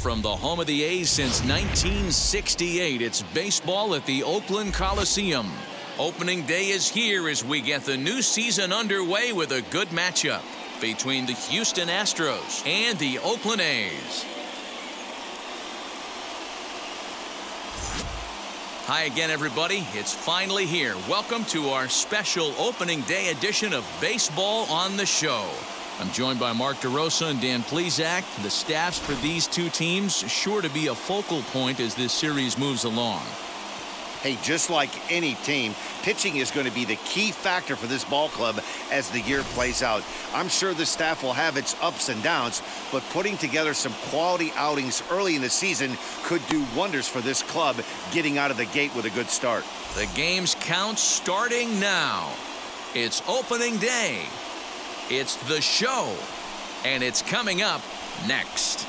from the home of the A's since 1968. It's baseball at the Oakland Coliseum. Opening day is here as we get the new season underway with a good matchup between the Houston Astros and the Oakland A's. Hi again, everybody. It's finally here. Welcome to our special opening day edition of Baseball on the Show. I'm joined by Mark DeRosa and Dan Plesac. The staffs for these two teams sure to be a focal point as this series moves along. Hey, just like any team, pitching is going to be the key factor for this ball club as the year plays out. I'm sure the staff will have its ups and downs, but putting together some quality outings early in the season could do wonders for this club getting out of the gate with a good start. The game's count starting now. It's opening day. It's the show, and it's coming up next.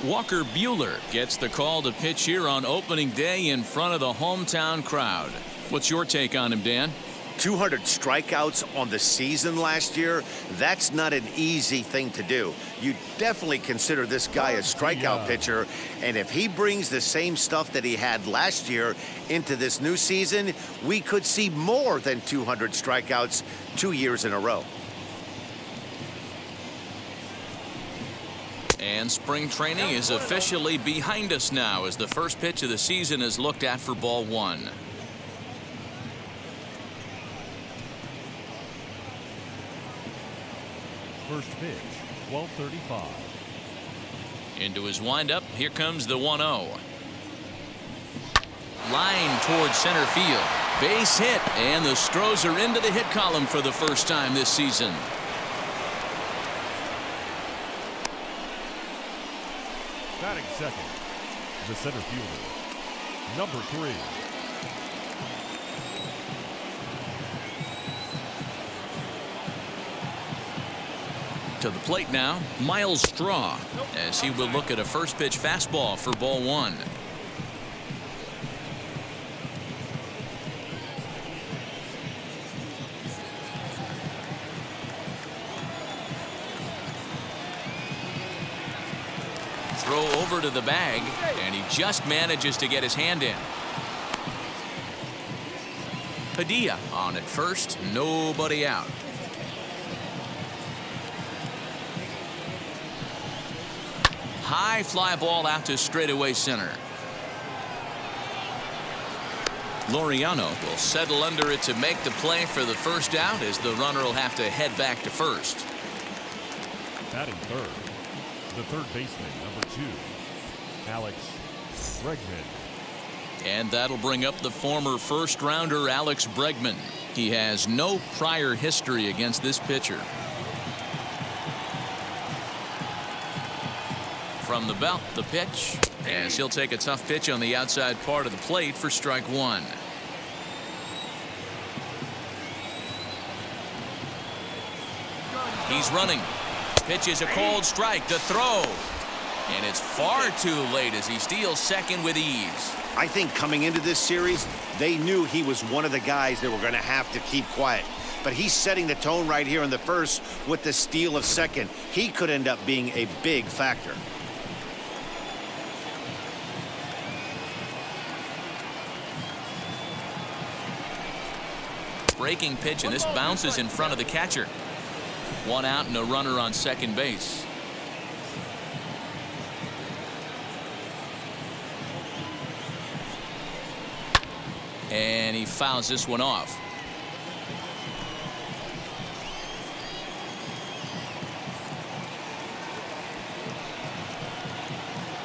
Walker Buehler gets the call to pitch here on opening day in front of the hometown crowd. What's your take on him, Dan? 200 strikeouts on the season last year. That's not an easy thing to do. You definitely consider this guy a strikeout pitcher, and if he brings the same stuff that he had last year into this new season, we could see more than 200 strikeouts 2 years in a row. And spring training is officially behind us now as the first pitch of the season is looked at for ball one. First pitch, 12:35. Into his windup, here comes the 1-0. Line towards center field. Base hit, and the Astros are into the hit column for the first time this season. Batting second, the center fielder, number 3. To the plate now, Miles Straw, as he will look at a first pitch fastball for ball one. Throw over to the bag, and he just manages to get his hand in. Padilla on at first, nobody out. High fly ball out to straightaway center. Laureano will settle under it to make the play for the first out as the runner will have to head back to first. Batting third, the third baseman, number 2, Alex Bregman. And that'll bring up the former first rounder Alex Bregman. He has no prior history against this pitcher. From the belt, the pitch, as he'll take a tough pitch on the outside part of the plate for strike one. He's running. Pitch is a cold strike. The throw. And it's far too late as he steals second with ease. I think coming into this series, they knew he was one of the guys that were going to have to keep quiet. But he's setting the tone right here in the first with the steal of second. He could end up being a big factor. Breaking pitch, and this bounces in front of the catcher. One out and a runner on second base. And he fouls this one off.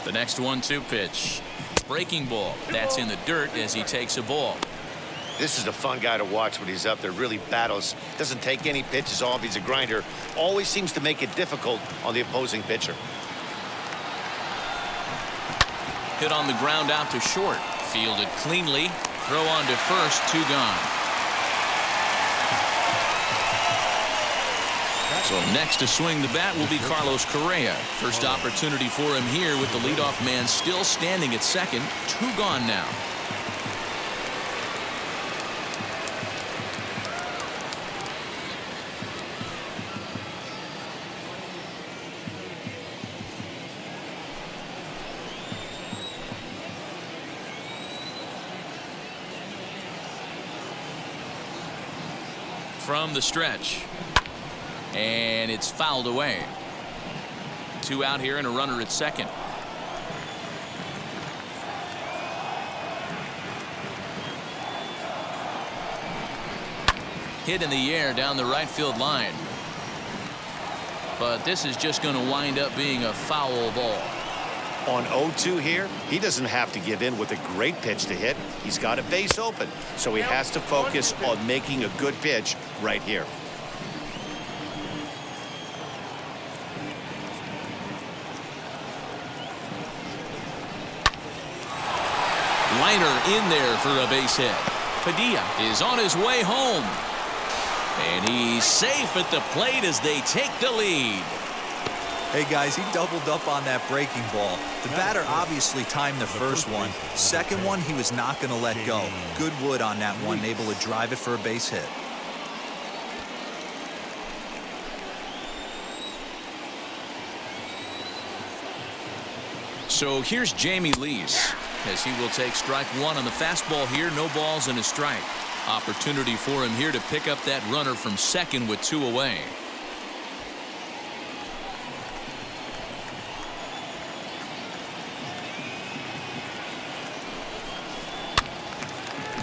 The next 1-2 pitch. Breaking ball. That's in the dirt as he takes a ball. This is a fun guy to watch when he's up there. Really battles. Doesn't take any pitches off. He's a grinder. Always seems to make it difficult on the opposing pitcher. Hit on the ground out to short. Fielded cleanly. Throw on to first. 2 gone. So next to swing the bat will be Carlos Correa. First opportunity for him here with the leadoff man still standing at second. 2 gone now. From the stretch. And it's fouled away. 2 out here and a runner at second. Hit in the air down the right field line. But this is just going to wind up being a foul ball. On 0-2 here, he doesn't have to give in with a great pitch to hit. He's got a base open, so he has to focus on making a good pitch right here. Liner in there for a base hit. Padilla is on his way home. And he's safe at the plate as they take the lead. Hey guys, he doubled up on that breaking ball. The batter obviously timed the first one. Second one, he was not going to let go. Good wood on that one, able to drive it for a base hit. So here's Jamie Lease as he will take strike 1 on the fastball here. No balls and a strike. Opportunity for him here to pick up that runner from second with 2 away.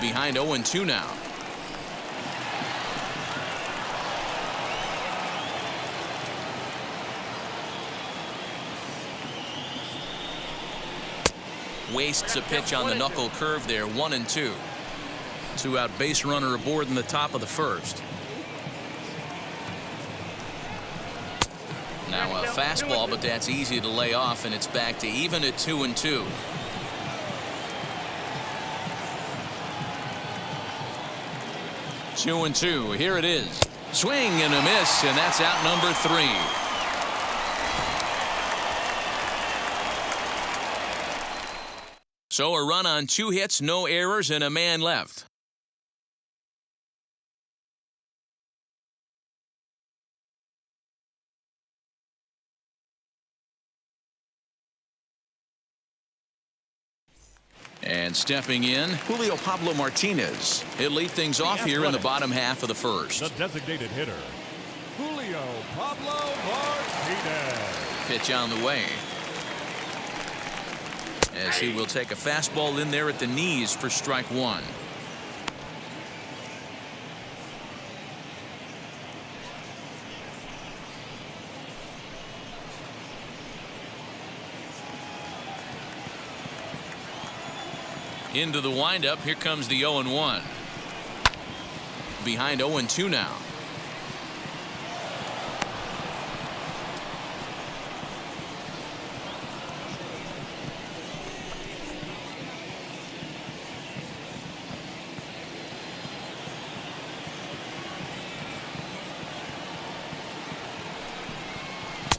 Behind 0-2 now. Wastes a pitch on the knuckle curve there. 1-2. 2 out base runner aboard in the top of the first. Now a fastball, but that's easy to lay off, and it's back to even at 2-2. Two and 2. Here it is. Swing and a miss, and that's out number 3. So a run on 2 hits, no errors, and a man left. And stepping in, Julio Pablo Martinez. He'll lead things off here in the bottom half of the first. The designated hitter, Julio Pablo Martinez. Pitch on the way. As he will take a fastball in there at the knees for strike 1. Into the windup. Here comes the 0-1. Behind 0-2 now.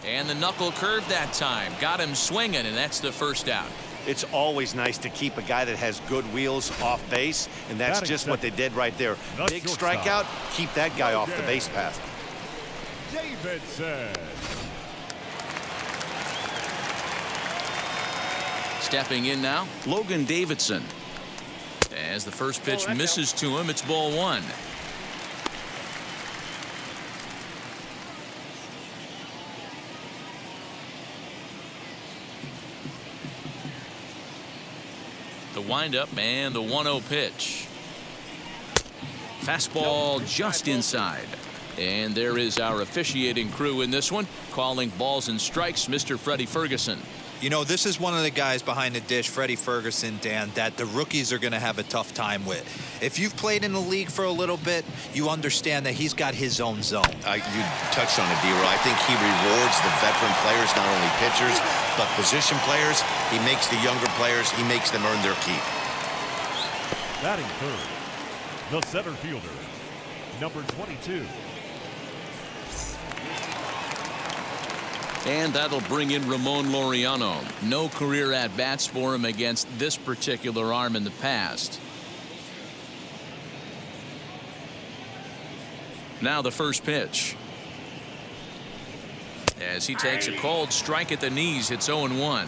And the knuckle curve that time. Got him swinging, and that's the first out. It's always nice to keep a guy that has good wheels off base, and that's just what they did right there. Big strikeout, keep that guy off the base path. Davidson. Stepping in now, Logan Davidson. As the first pitch misses to him, it's ball 1. The windup and the 1-0 pitch. Fastball just inside. And there is our officiating crew in this one, calling balls and strikes, Mr. Freddie Ferguson. You know, this is one of the guys behind the dish, Freddie Ferguson, Dan, that the rookies are going to have a tough time with. If you've played in the league for a little bit, you understand that he's got his own zone. You touched on it, D-Roy. I think he rewards the veteran players, not only pitchers, but position players, he makes the younger players, he makes them earn their keep. Batting third, the center fielder, number 22. And that'll bring in Ramon Laureano. No career at-bats for him against this particular arm in the past. Now the first pitch. As he takes a cold strike at the knees, it's 0-1.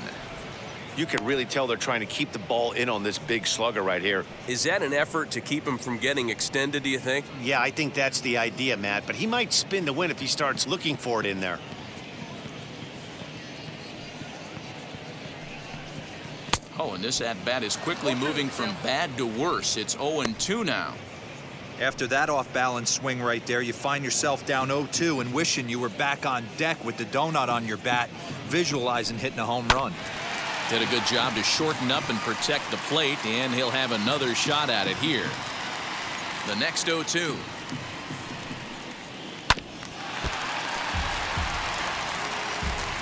You can really tell they're trying to keep the ball in on this big slugger right here. Is that an effort to keep him from getting extended, do you think? Yeah, I think that's the idea, Matt, but he might spin to win if he starts looking for it in there. Oh, and this at-bat is quickly moving from bad to worse. It's 0-2 now. After that off-balance swing right there, you find yourself down 0-2 and wishing you were back on deck with the donut on your bat, visualizing hitting a home run. Did a good job to shorten up and protect the plate, and he'll have another shot at it here. The next 0-2.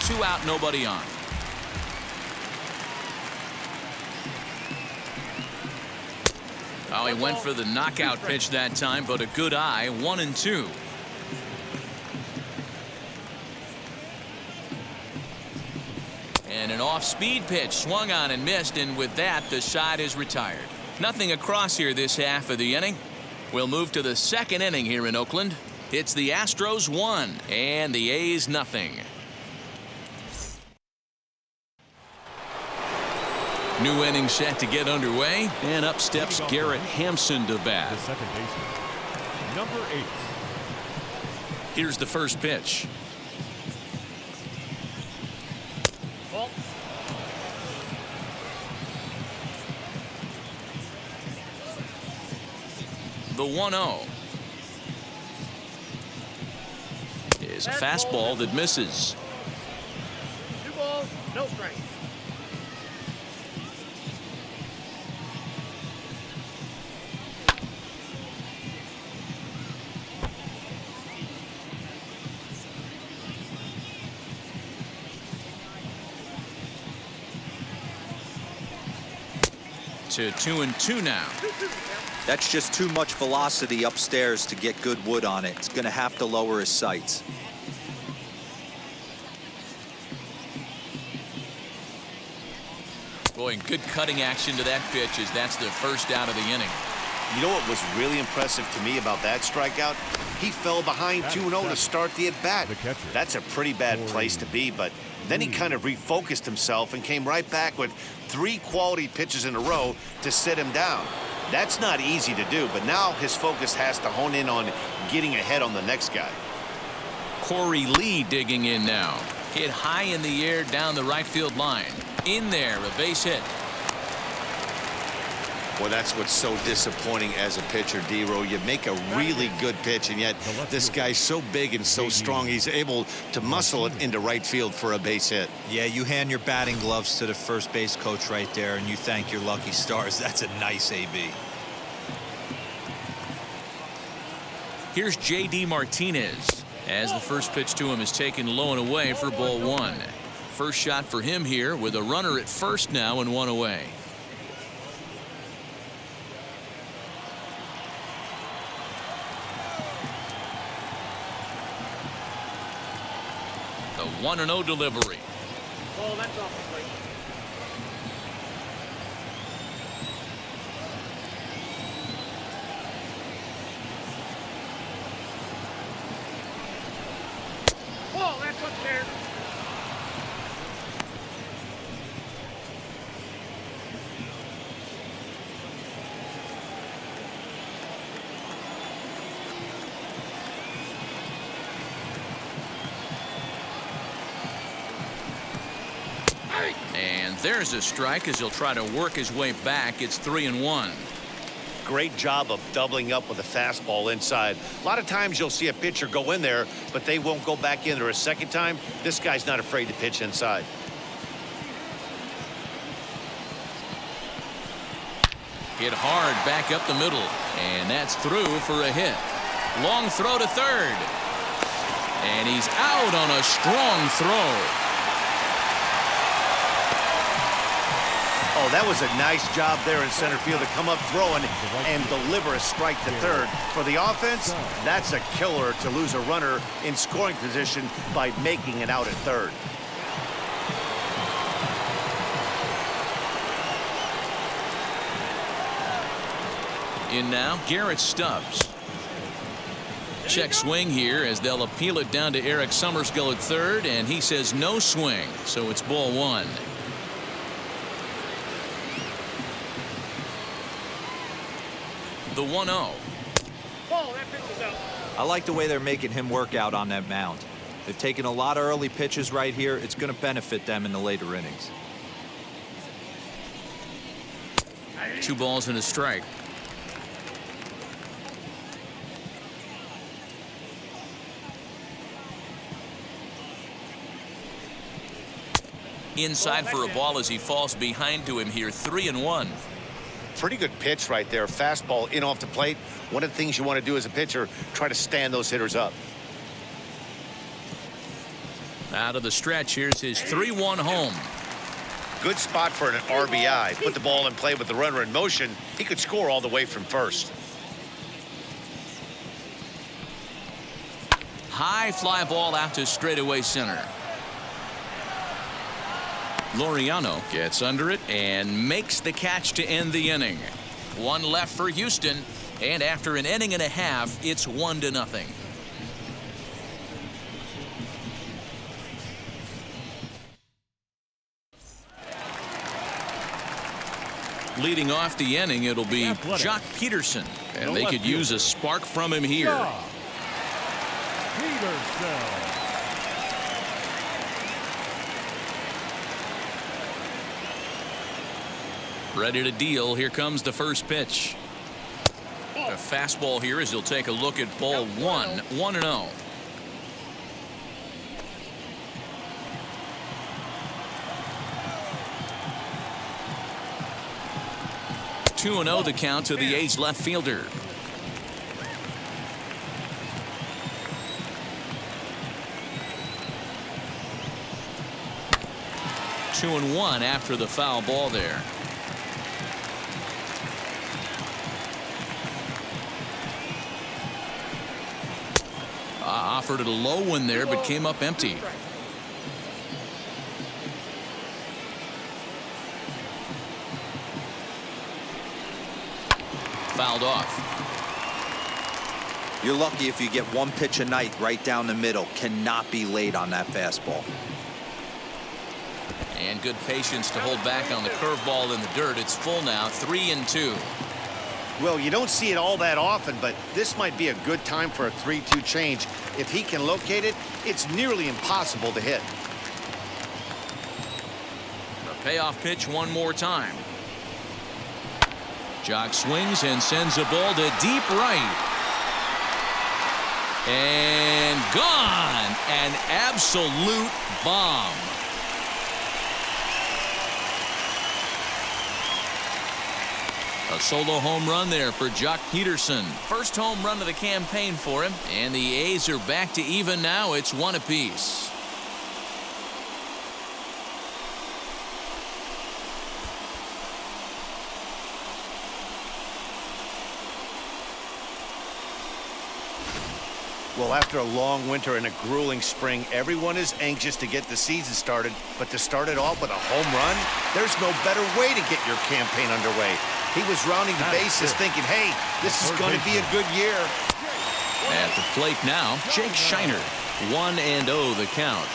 Two out, nobody on. Oh, he went for the knockout pitch that time, but a good eye. 1-2. And an off-speed pitch swung on and missed, and with that, the side is retired. Nothing across here this half of the inning. We'll move to the second inning here in Oakland. It's the Astros 1 and the A's nothing. New inning set to get underway, and up steps Garrett Hampson to bat. The second baseman, number 8. Here's the first pitch. The 1-0 is a fastball that misses. 2 balls, no strikes. To 2-2 now. That's just too much velocity upstairs to get good wood on it. It's going to have to lower his sights. Boy, good cutting action to that pitch as that's the first out of the inning. You know what was really impressive to me about that strikeout? He fell behind 2-0 to start the at-bat. That's a pretty bad place to be, but then he kind of refocused himself and came right back with 3 quality pitches in a row to sit him down. That's not easy to do, but now his focus has to hone in on getting ahead on the next guy. Corey Lee digging in now. Hit high in the air down the right field line. In there, a base hit. Well, that's what's so disappointing as a pitcher, D-Row. You make a really good pitch, and yet this guy's so big and so strong, he's able to muscle it into right field for a base hit. Yeah, you hand your batting gloves to the first base coach right there, and you thank your lucky stars. That's a nice AB. Here's J.D. Martinez as the first pitch to him is taken low and away for ball 1. First shot for him here with a runner at first now and 1 away. The 1-0 delivery. Oh, that's off the plate. Oh, that's up there. And there's a strike as he'll try to work his way back. It's 3-1. Great job of doubling up with a fastball inside. A lot of times you'll see a pitcher go in there, but they won't go back in there a second time. This guy's not afraid to pitch inside. Hit hard back up the middle, and that's through for a hit. Long throw to third, and he's out on a strong throw. Oh, that was a nice job there in center field to come up throwing and deliver a strike to third. For the offense, that's a killer to lose a runner in scoring position by making it out at third. In now, Garrett Stubbs. Check swing here as they'll appeal it down to Eric Summerskill at third, and he says no swing, so it's ball one. The 1-0. Ball, that pitch is out. I like the way they're making him work out on that mound. They've taken a lot of early pitches right here. It's going to benefit them in the later innings. 2 balls and a strike. Inside for a ball as he falls behind to him here. 3-1. Pretty good pitch right there. Fastball in off the plate. One of the things you want to do as a pitcher, try to stand those hitters up. Out of the stretch, here's his 3-1 home. Good spot for an RBI. Put the ball in play with the runner in motion. He could score all the way from first. High fly ball out to straightaway center. Laureano gets under it and makes the catch to end the inning. 1 left for Houston, and after an inning and a half, it's 1-0. Leading off the inning, it'll be Jock Peterson, and they could use a spark from him here. Peterson. Ready to deal. Here comes the first pitch. A fastball here as he'll take a look at ball 1. 1-0. 2-0 the count to the A's left fielder. Two and one after the foul ball there. Offered it a low one there, but came up empty. Fouled off. You're lucky if you get one pitch a night right down the middle. Cannot be late on that fastball. And good patience to hold back on the curveball in the dirt. It's full now, 3-2. Well, you don't see it all that often, but this might be a good time for a 3-2 change. If he can locate it, it's nearly impossible to hit. The payoff pitch one more time. Jock swings and sends a ball to deep right. And gone. An absolute bomb. A solo home run there for Jock Peterson. First home run of the campaign for him. And the A's are back to even now. It's one apiece. Well, after a long winter and a grueling spring, everyone is anxious to get the season started. But to start it off with a home run, there's no better way to get your campaign underway. He was rounding the bases thinking, hey, this is going to be a good year. At the plate now, Jake Shiner. 1-0 the count.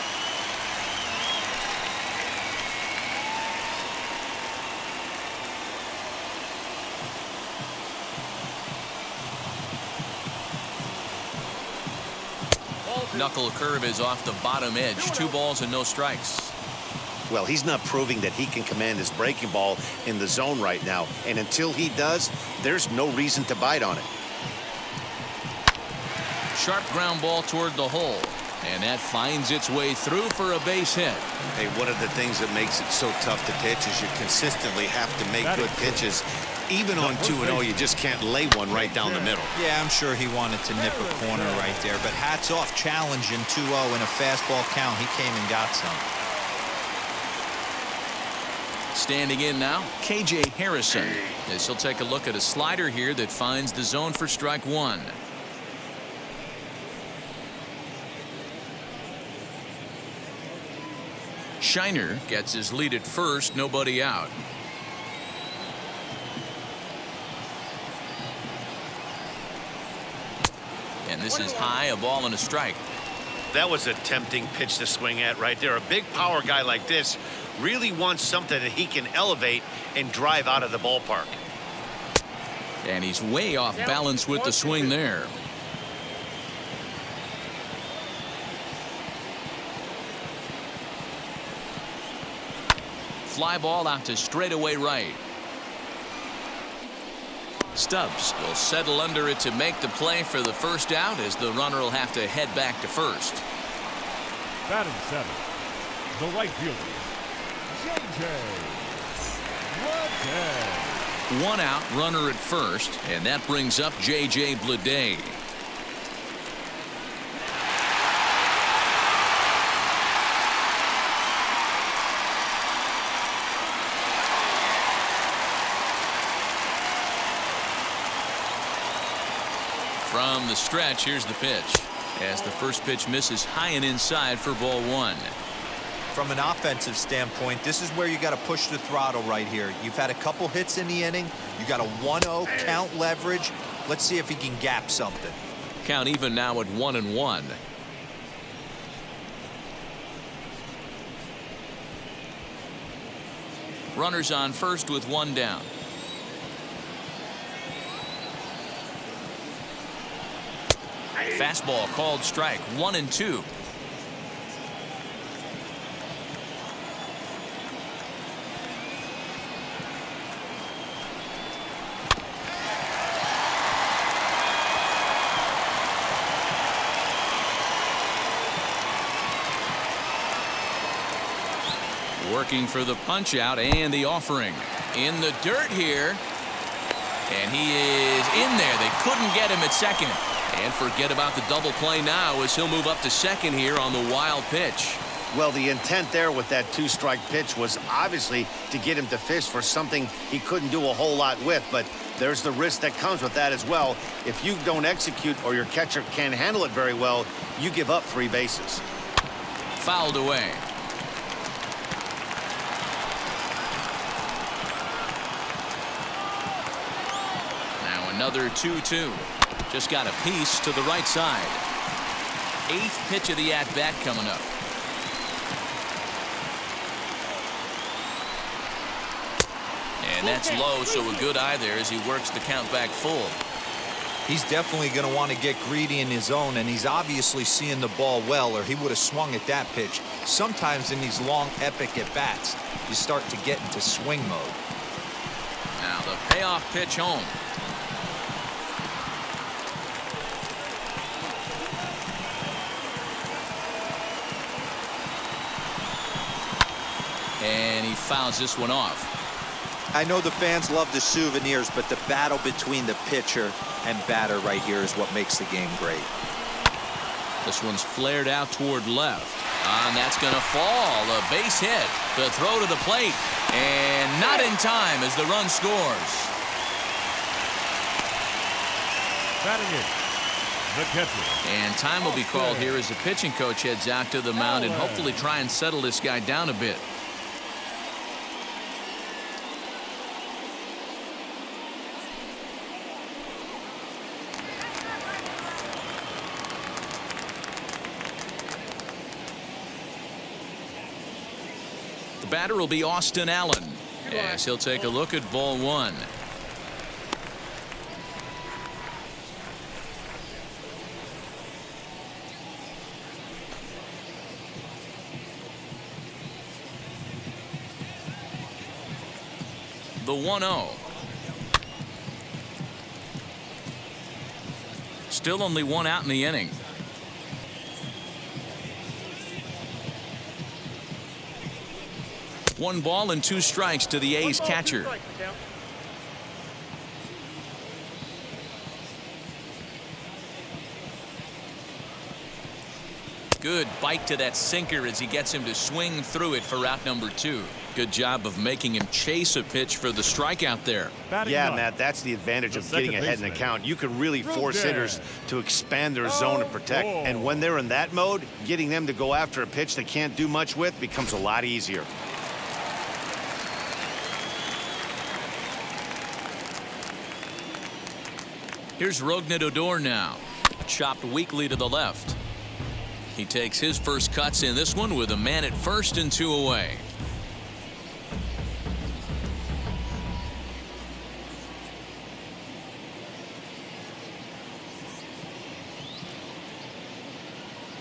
Knuckle curve is off the bottom edge. 2 balls and no strikes. Well, he's not proving that he can command his breaking ball in the zone right now. And until he does, there's no reason to bite on it. Sharp ground ball toward the hole. And that finds its way through for a base hit. Hey, one of the things that makes it so tough to pitch is you consistently have to make good pitches. Even on 2-0, you just can't lay one right down the middle. Yeah, I'm sure he wanted to nip a corner right there. But hats off, challenging 2-0 in a fastball count. He came and got some. Standing in now, KJ Harrison, as he'll take a look at a slider here that finds the zone for strike one. Shiner gets his lead at first, nobody out. And this is high, a ball and a strike. That was a tempting pitch to swing at right there. A big power guy like this really wants something that he can elevate and drive out of the ballpark. And he's way off balance with the swing there. Fly ball out to straightaway right. Stubbs will settle under it to make the play for the first out, as the runner will have to head back to first. Batting seventh, the right fielder, J.J. Bleday. One out, runner at first, and that brings up J.J. Bleday. From the stretch, here's the pitch. As the first pitch misses high and inside for ball one. From an offensive standpoint, this is where you got to push the throttle right here. You've had a couple hits in the inning. You got a 1-0 count leverage. Let's see if he can gap something. Count even now at 1-1. Runners on first with one down. Fastball called strike, 1-2. Working for the punch out and the offering. In the dirt here. And he is in there. They couldn't get him at second. And forget about the double play now, as he'll move up to second here on the wild pitch. Well, the intent there with that two-strike pitch was obviously to get him to fish for something he couldn't do a whole lot with, but there's the risk that comes with that as well. If you don't execute or your catcher can't handle it very well, you give up 3 bases. Fouled away. Now another 2-2. Just got a piece to the right side. 8th pitch of the at-bat coming up. And that's low, so a good eye there as he works the count back full. He's definitely going to want to get greedy in his zone, and he's obviously seeing the ball well, or he would have swung at that pitch. Sometimes in these long, epic at-bats, you start to get into swing mode. Now the payoff pitch home. And he fouls this one off. I know the fans love the souvenirs, but the battle between the pitcher and batter right here is what makes the game great. This one's flared out toward left. And that's going to fall. A base hit. The throw to the plate. And not in time as the run scores. Batting it, the catcher. And time will be called here as the pitching coach heads out to the mound and hopefully try and settle this guy down a bit. The batter will be Austin Allen, as he'll take a look at ball one. The 1-0. Still only one out in the inning. One ball and 2 strikes to the A's catcher. Good bite to that sinker as he gets him to swing through it for out number 2. Good job of making him chase a pitch for the strikeout there. Yeah, Matt, that's the advantage of getting ahead in the count. You can really force hitters to expand their zone and protect. And when they're in that mode, getting them to go after a pitch they can't do much with becomes a lot easier. Here's Rougned Odor now. Chopped weakly to the left. He takes his first cuts in this one with a man at first and 2 away.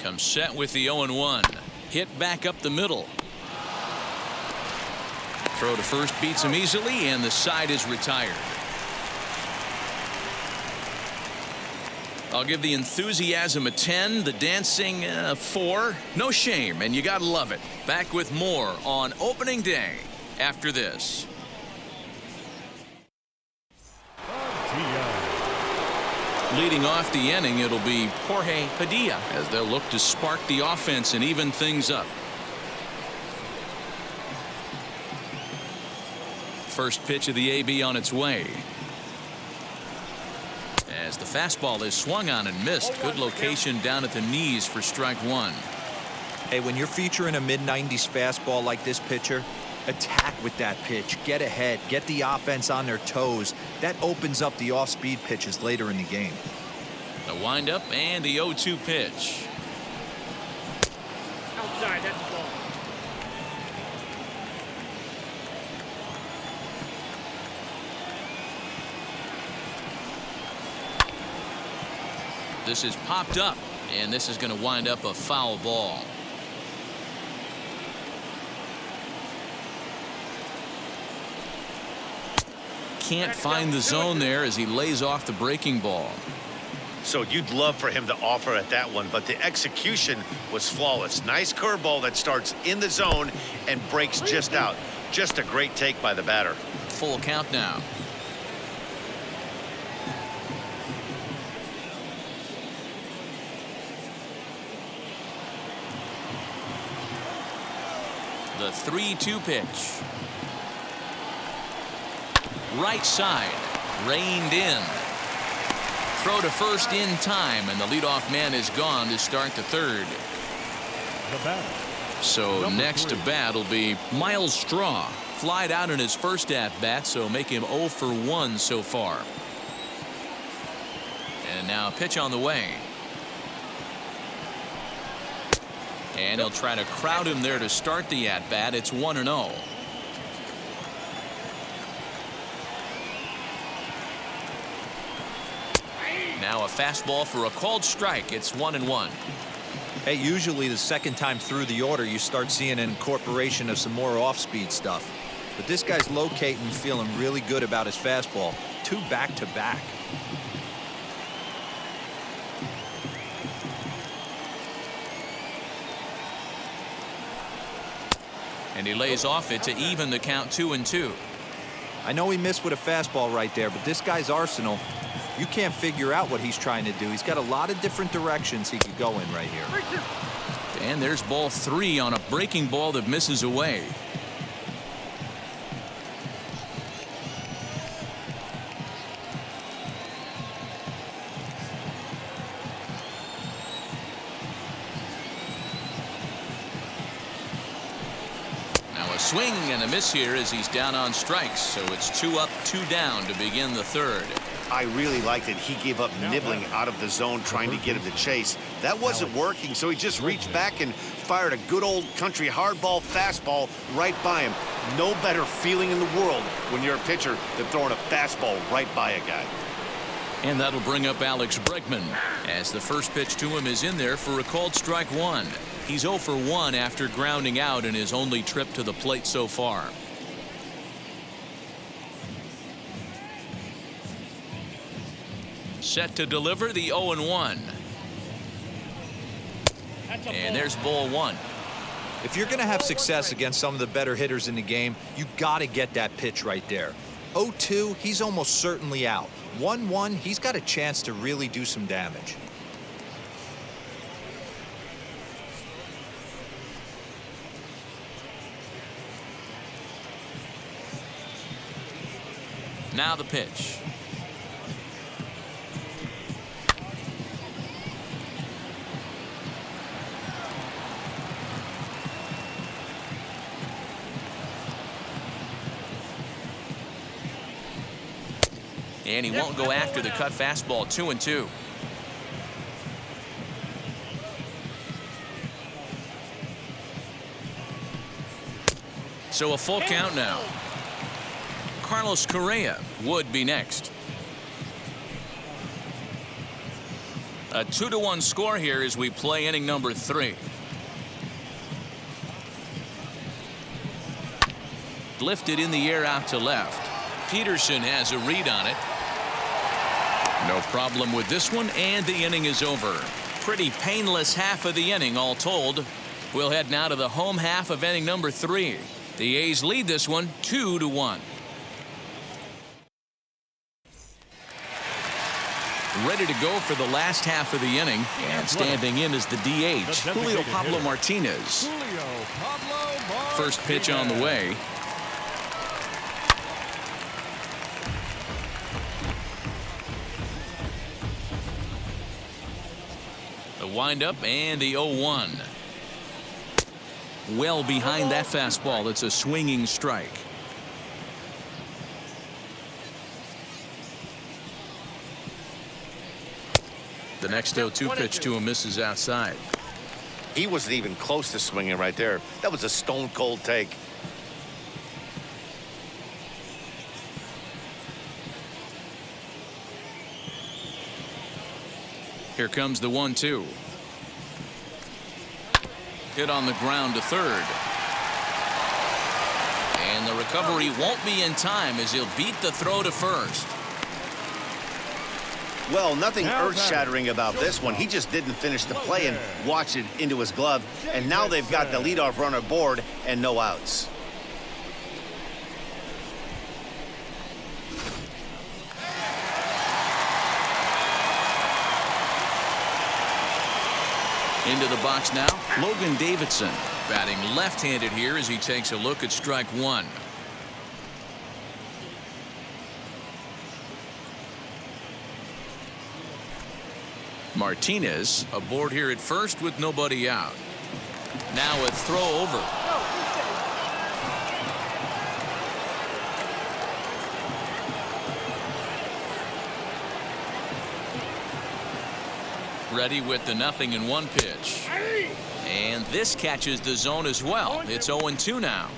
Comes set with the 0-1. Hit back up the middle. Throw to first beats him easily, and the side is retired. I'll give the enthusiasm a 10, the dancing a 4. No shame, and you gotta love it. Back with more on opening day after this. Leading off the inning, it'll be Jorge Padilla as they'll look to spark the offense and even things up. First pitch of the AB on its way. As the fastball is swung on and missed. Good location down at the knees for strike one. Hey, when you're featuring a mid-90s fastball like this pitcher, attack with that pitch. Get ahead. Get the offense on their toes. That opens up the off-speed pitches later in the game. The windup and the 0-2 pitch. Outside, that's the ball. This is popped up, and this is going to wind up a foul ball. Can't find the zone there as he lays off the breaking ball. So you'd love for him to offer at that one, but the execution was flawless. Nice curveball that starts in the zone and breaks just out. Just a great take by the batter. Full count now. The 3-2 pitch. Right side, reined in. Throw to first in time, and the leadoff man is gone to start the third. So next to bat will be Miles Straw. Flied out in his first at-bat, so make him 0 for 1 so far. And now a pitch on the way. And he'll try to crowd him there to start the at-bat. It's 1-0. Now a fastball for a called strike. It's 1-1. Hey, usually the second time through the order, you start seeing an incorporation of some more off-speed stuff. But this guy's locating, feeling really good about his fastball. 2 back-to-back. And he lays off it to even the count 2-2. I know he missed with a fastball right there, but this guy's arsenal, you can't figure out what he's trying to do. He's got a lot of different directions he could go in right here. And there's ball 3 on a breaking ball that misses away. Swing and a miss here as he's down on strikes, so it's 2 up, 2 down to begin the third. I really liked it. He gave up nibbling out of the zone trying to get him to chase. That wasn't working, so he just reached back and fired a good old country hardball fastball right by him. No better feeling in the world when you're a pitcher than throwing a fastball right by a guy. And that'll bring up Alex Bregman as the first pitch to him is in there for a called strike 1. He's 0 for 1 after grounding out in his only trip to the plate so far. Set to deliver the 0-1. And there's ball 1. If you're going to have success against some of the better hitters in the game, you got to get that pitch right there. 0-2, he's almost certainly out. 1-1, he's got a chance to really do some damage. Now the pitch. And he won't go after the cut fastball. 2-2. So a full count now. Carlos Correa would be next. A 2-1 score here as we play inning number 3. Lifted in the air out to left. Peterson has a read on it. No problem with this one, and the inning is over. Pretty painless half of the inning all told. We'll head now to the home half of inning number 3. The A's lead this one 2-1. Ready to go for the last half of the inning, and standing in is the DH, Julio Pablo Martinez. First pitch on the way. The windup and the 0-1. Well behind that fastball. It's a swinging strike. The next 0-2 pitch to him misses outside. He wasn't even close to swinging right there. That was a stone cold take. Here comes the 1-2. Hit on the ground to third. And the recovery won't be in time as he'll beat the throw to first. Well, nothing earth-shattering about this one. He just didn't finish the play and watch it into his glove. And now they've got the leadoff runner aboard and no outs. Into the box now, Logan Davidson, batting left-handed here as he takes a look at strike one. Martinez aboard here at first with nobody out. Now a throw over. Ready with the 0-1 pitch. And this catches the zone as well. It's 0-2 now.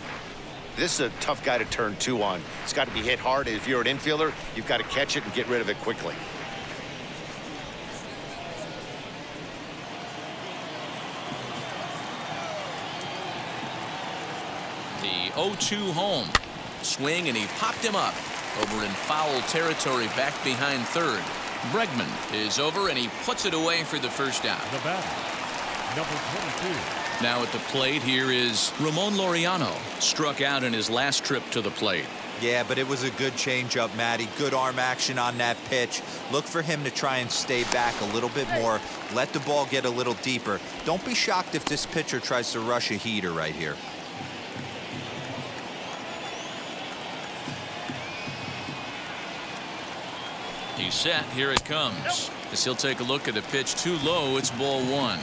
This is a tough guy to turn 2 on. It's got to be hit hard. If you're an infielder, you've got to catch it and get rid of it quickly. The 0-2 home. Swing, and he popped him up over in foul territory back behind third. Bregman is over, and he puts it away for the first out. The batter, number 22. Now at the plate here is Ramon Laureano. Struck out in his last trip to the plate. Yeah, but it was a good changeup, Matty. Good arm action on that pitch. Look for him to try and stay back a little bit more. Let the ball get a little deeper. Don't be shocked if this pitcher tries to rush a heater right here. He's set. Here it comes. As he'll take a look at a pitch too low. It's ball 1.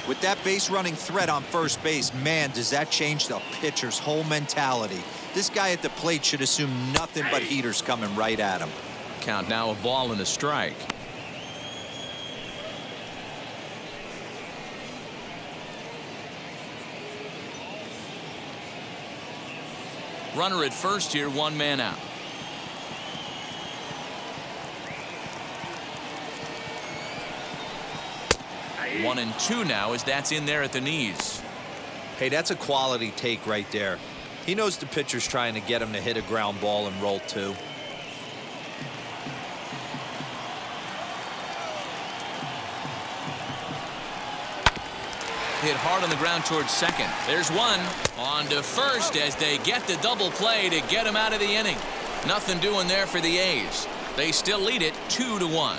With that base running threat on first base, man, does that change the pitcher's whole mentality. This guy at the plate should assume nothing but heaters coming right at him. Count now, a ball and a strike. Runner at first here, 1 man out. One and 2 now as that's in there at the knees. Hey, that's a quality take right there. He knows the pitcher's trying to get him to hit a ground ball and roll 2. Hit hard on the ground towards second. There's one. On to first as they get the double play to get him out of the inning. Nothing doing there for the A's. They still lead it 2-1.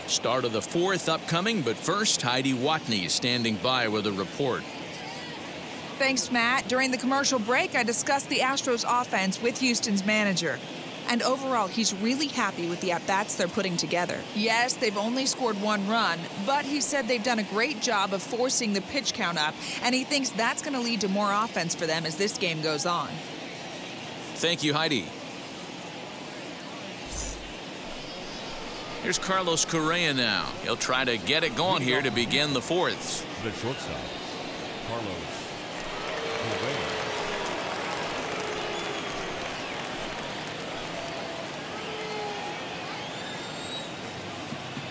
Start of the 4th upcoming, but first Heidi Watney standing by with a report. Thanks, Matt. During the commercial break, I discussed the Astros offense with Houston's manager. And overall, he's really happy with the at-bats they're putting together. Yes, they've only scored 1 run, but he said they've done a great job of forcing the pitch count up, and he thinks that's going to lead to more offense for them as this game goes on. Thank you, Heidi. Here's Carlos Correa now. He'll try to get it going here to begin the 4th. The shortstop, Carlos Correa.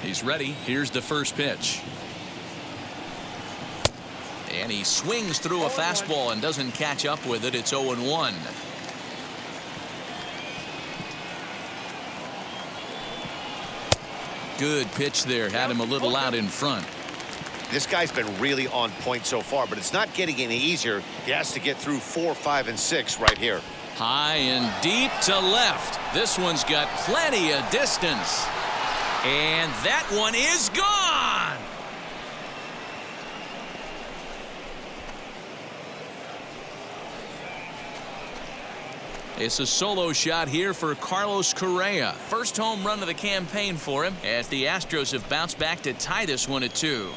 He's ready. Here's the first pitch. And he swings through a fastball and doesn't catch up with it. It's 0-1. Good pitch there. Had him a little out in front. This guy's been really on point so far, but it's not getting any easier. He has to get through 4, 5, and 6 right here. High and deep to left. This one's got plenty of distance. And that one is gone. It's a solo shot here for Carlos Correa. First home run of the campaign for him as the Astros have bounced back to tie this one at 2.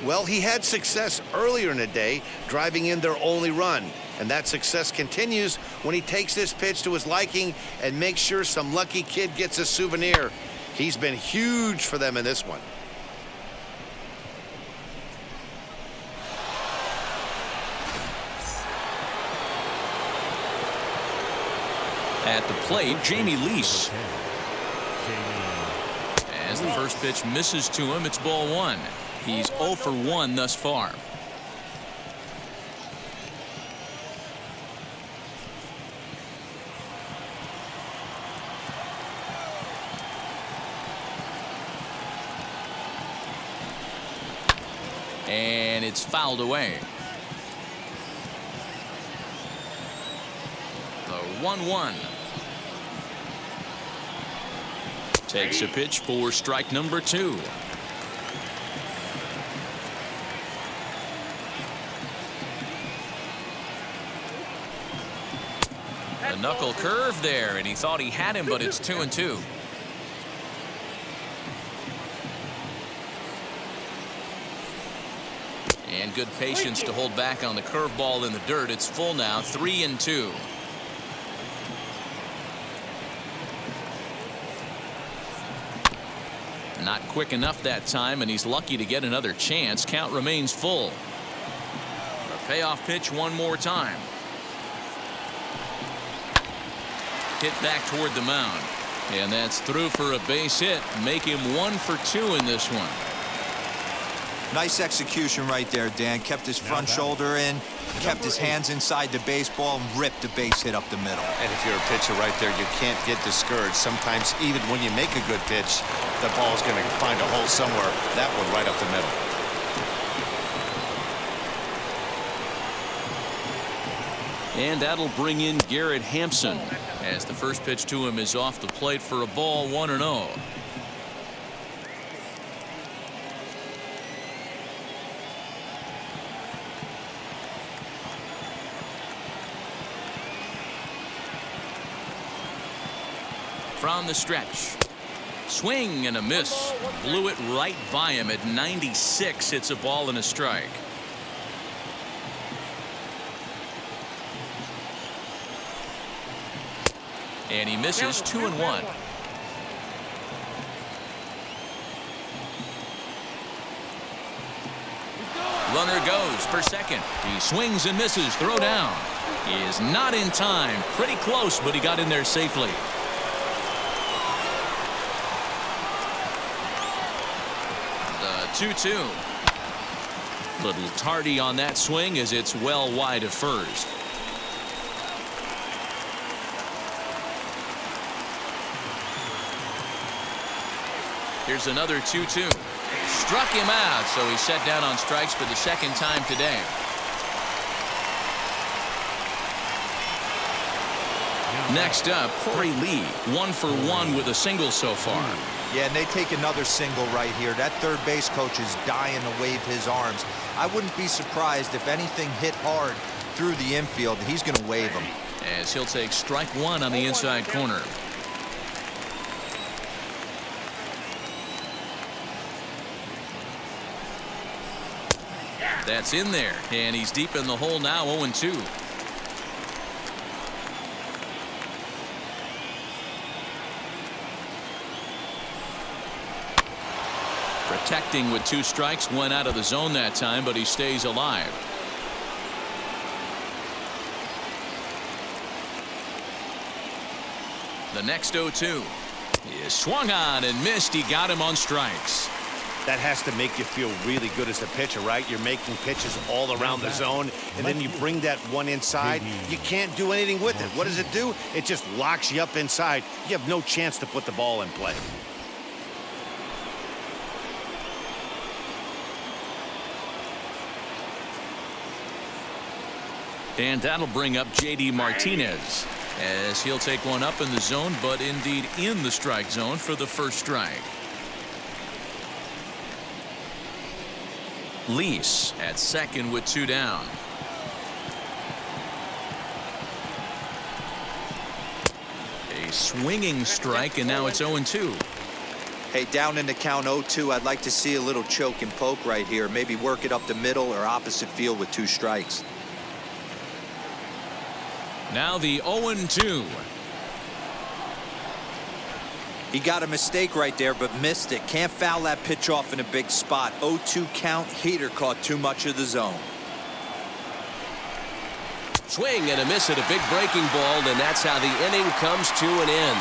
Well, he had success earlier in the day, driving in their only run. And that success continues when he takes this pitch to his liking and makes sure some lucky kid gets a souvenir. He's been huge for them in this one. At the plate, Jamie Lease. As the first pitch misses to him, it's ball 1. He's 0 for 1 thus far. And it's fouled away. The 1-1. Takes a pitch for strike number 2. A knuckle curve there, and he thought he had him, but it's 2-2. And good patience to hold back on the curveball in the dirt. It's full now, 3-2. Not quick enough that time, and he's lucky to get another chance. Count remains full. A payoff pitch one more time. Hit back toward the mound. And that's through for a base hit. Make him 1 for 2 in this one. Nice execution right there, Dan. Kept his front shoulder in, kept his hands inside the baseball, and ripped the base hit up the middle. And if you're a pitcher right there, you can't get discouraged. Sometimes even when you make a good pitch, the ball's going to find a hole somewhere. That one right up the middle. And that'll bring in Garrett Hampson as the first pitch to him is off the plate for a ball, 1-0. From the stretch. Swing and a miss. Blew it right by him at 96. It's a ball and a strike. And he misses 2-1. Runner goes for second. He swings and misses. Throw down. He is not in time. Pretty close, but he got in there safely. The 2-2. Little tardy on that swing as it's well wide of first. Here's another 2-2. Struck him out, so he's set down on strikes for the second time today. Next up, Corey Lee, 1 for 1 with a single so far. Yeah, and they take another single right here. That third base coach is dying to wave his arms. I wouldn't be surprised if anything hit hard through the infield. He's going to wave them. As he'll take strike one on the inside corner. That's in there, and he's deep in the hole now, 0-2. Protecting with 2 strikes, went out of the zone that time, but he stays alive. The next 0-2 is swung on and missed. He got him on strikes. That has to make you feel really good as a pitcher, right? You're making pitches all around the zone, and then you bring that one inside. You can't do anything with it. What does it do? It just locks you up inside. You have no chance to put the ball in play. And that'll bring up J.D. Martinez as he'll take one up in the zone, but indeed in the strike zone for the first strike. Lease at second with 2 down. A swinging strike, and now it's 0-2. Hey, down in the count 0-2, I'd like to see a little choke and poke right here. Maybe work it up the middle or opposite field with 2 strikes. Now the 0-2. He got a mistake right there, but missed it. Can't foul that pitch off in a big spot. 0-2 count. Heater caught too much of the zone. Swing and a miss at a big breaking ball, and that's how the inning comes to an end.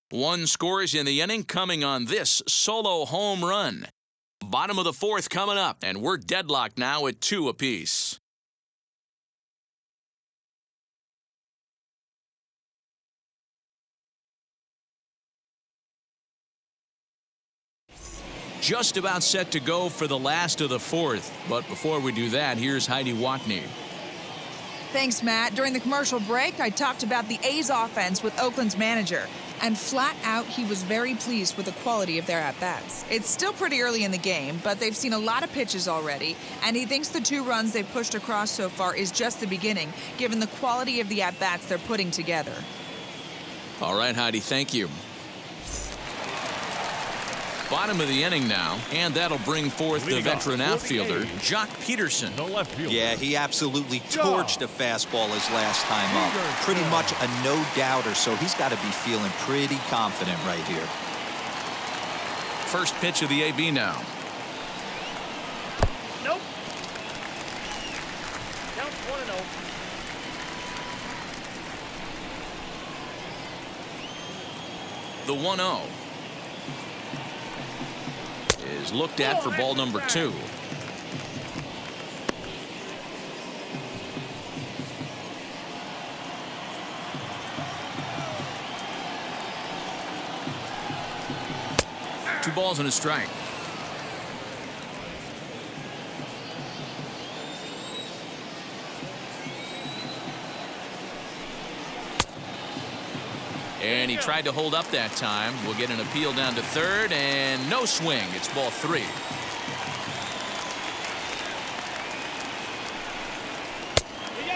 1 scores in the inning, coming on this solo home run. Bottom of the 4th coming up, and we're deadlocked now at 2 apiece. Just about set to go for the last of the 4th. But before we do that, here's Heidi Watney. Thanks, Matt. During the commercial break, I talked about the A's offense with Oakland's manager. And flat out, he was very pleased with the quality of their at-bats. It's still pretty early in the game, but they've seen a lot of pitches already. And he thinks the 2 runs they've pushed across so far is just the beginning, given the quality of the at-bats they're putting together. All right, Heidi, thank you. Bottom of the inning now, and that'll bring forth the veteran outfielder, Jock Peterson. Yeah, he absolutely torched a fastball his last time up. Pretty much a no-doubter, so he's got to be feeling pretty confident right here. First pitch of the AB now. Nope. Count 1-0. The 1-0 is looked at for ball number 2. Two balls and a strike. And he tried to hold up that time. We'll get an appeal down to 3rd, and no swing. It's ball 3.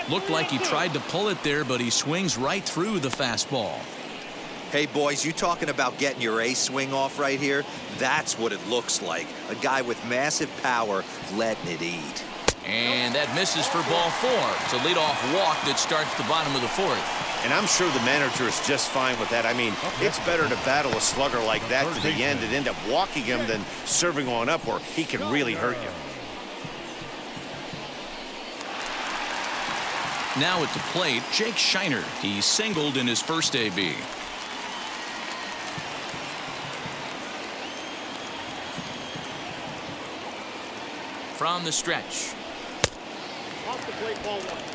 Looked like he tried to pull it there, but he swings right through the fastball. Hey, boys, you talking about getting your ace swing off right here? That's what it looks like. A guy with massive power letting it eat. And that misses for ball 4. It's a leadoff walk that starts the bottom of the 4th. And I'm sure the manager is just fine with that. I mean, it's better to battle a slugger like that to the end and end up walking him than serving on up where he can really hurt you. Now at the plate, Jake Shiner. He singled in his first AB. From the stretch. Off the plate, ball 1.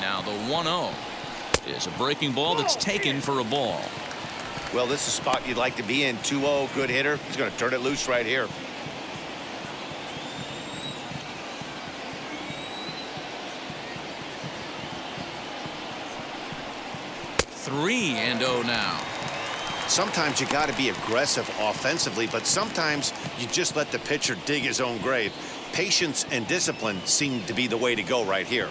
Now the 1-0 is a breaking ball that's taken for a ball. Well, this is a spot you'd like to be in. 2-0, good hitter. He's going to turn it loose right here. 3-0 now. Sometimes you got to be aggressive offensively, but sometimes you just let the pitcher dig his own grave. Patience and discipline seem to be the way to go right here.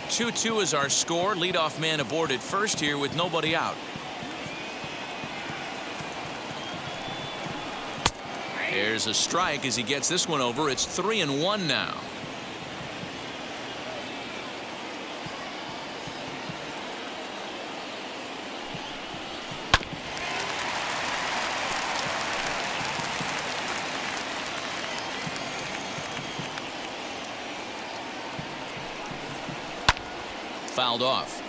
2-2 is our score. Leadoff man aboard at first here with nobody out. There's a strike as he gets this one over. It's 3-1 now. Fouled off.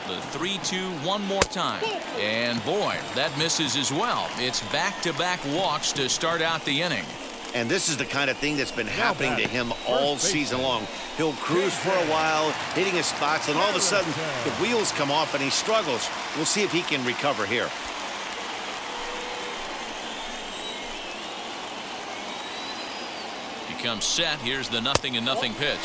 The 3-2 one more time. And boy, that misses as well. It's back-to-back walks to start out the inning. And this is the kind of thing that's been happening to him all season long. He'll cruise for a while, hitting his spots, and all of a sudden the wheels come off and he struggles. We'll see if he can recover here. Comes set. Here's the 0-0 pitch.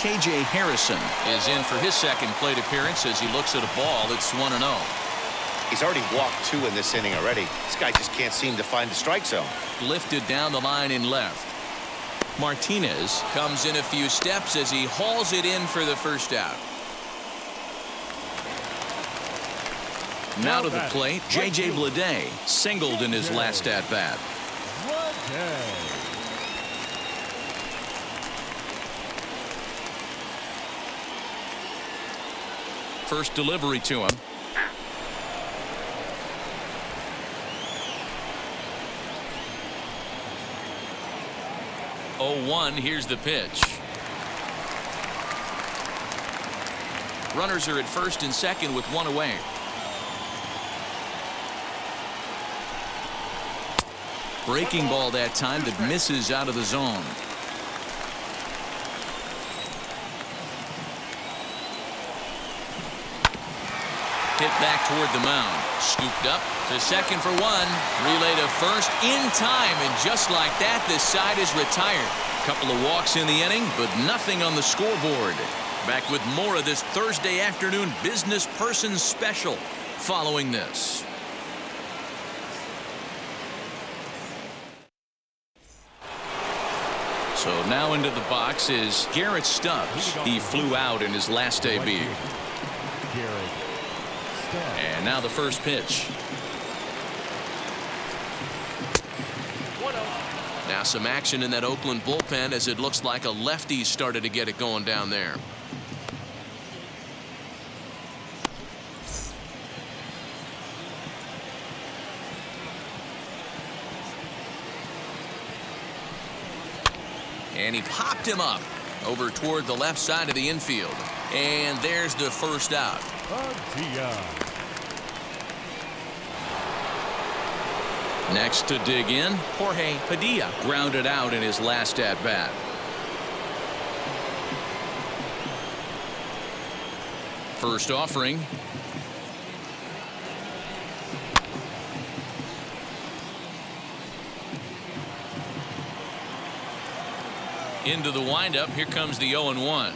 KJ Harrison is in for his second plate appearance as he looks at a ball. It's 1-0. He's already walked 2 in this inning already. This guy just can't seem to find the strike zone. Lifted down the line in left. Martinez comes in a few steps as he hauls it in for the first out. Now to the plate, J.J. Bleday singled in his last at-bat. First delivery to him. Oh, 1. Here's the pitch. Runners are at first and second with 1 away. Breaking ball that time that misses out of the zone. Hit back toward the mound. Scooped up to second for 1. Relay to first in time, and just like that, this side is retired. Couple of walks in the inning, but nothing on the scoreboard. Back with more of this Thursday afternoon business person special following this. So now into the box is Garrett Stubbs. He flew out in his last debut. And now the first pitch. Now some action in that Oakland bullpen as it looks like a lefty started to get it going down there. And he popped him up over toward the left side of the infield. And there's the first out. Next to dig in, Jorge Padilla grounded out in his last at-bat. First offering. Into the windup. Here comes the 0-1.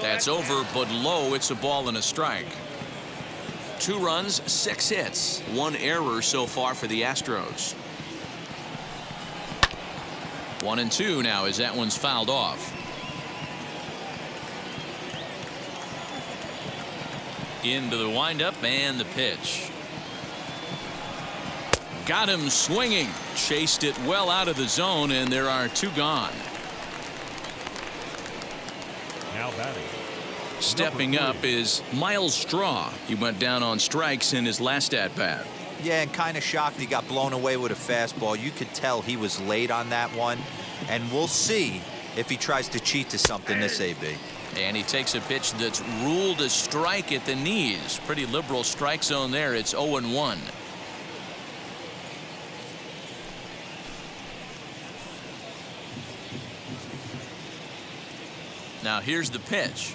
That's over, but low. It's a ball and a strike. 2 runs, 6 hits, 1 error so far for the Astros. 1-2 now as that one's fouled off. Into the windup and the pitch. Got him swinging. Chased it well out of the zone, and there are 2 gone. Now batting. Stepping up is Miles Straw. He went down on strikes in his last at-bat. Yeah, and kind of shocked he got blown away with a fastball. You could tell he was late on that one, and we'll see if he tries to cheat to something this AB. And he takes a pitch that's ruled a strike at the knees. Pretty liberal strike zone there. It's 0-1. Now here's the pitch.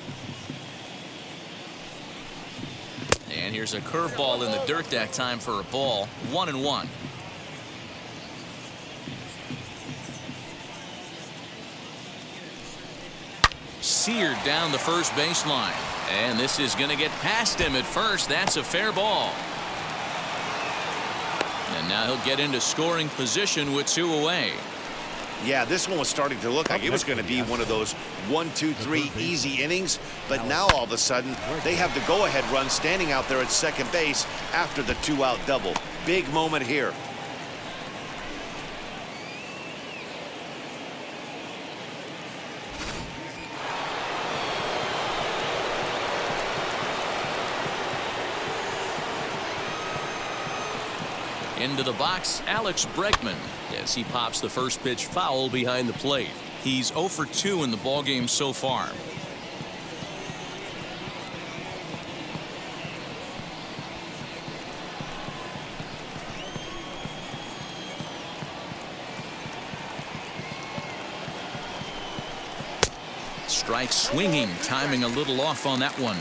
And here's a curveball in the dirt that time for a ball. 1-1. seared down the first baseline. And this is going to get past him at first. That's a fair ball. And now he'll get into scoring position with 2 away. Yeah, this one was starting to look like it was going to be one of those 1, 2, 3 easy innings. But now all of a sudden, they have the go-ahead run standing out there at second base after the 2-out double. Big moment here. Into the box, Alex Bregman, as he pops the first pitch foul behind the plate. He's 0 for 2 in the ballgame so far. Strike swinging, timing a little off on that one.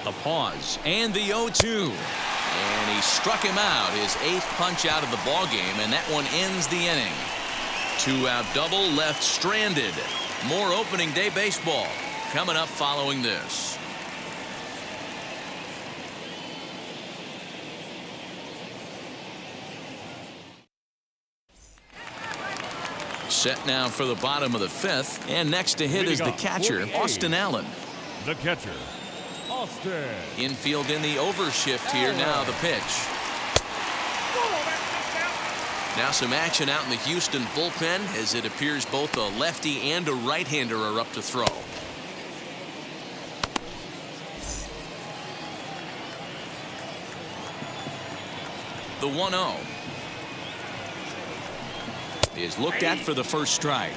A pause and the 0-2, and he struck him out, his 8th punch out of the ball game, and that one ends the inning. 2-out double left stranded. More opening day baseball coming up following this. Set now for the bottom of the 5th, and next to hit is the catcher, Austin Allen. The catcher, Austin. Infield in the overshift here. Now the pitch. Now some action out in the Houston bullpen, as it appears both a lefty and a right-hander are up to throw. The 1-0 is looked at for the first strike.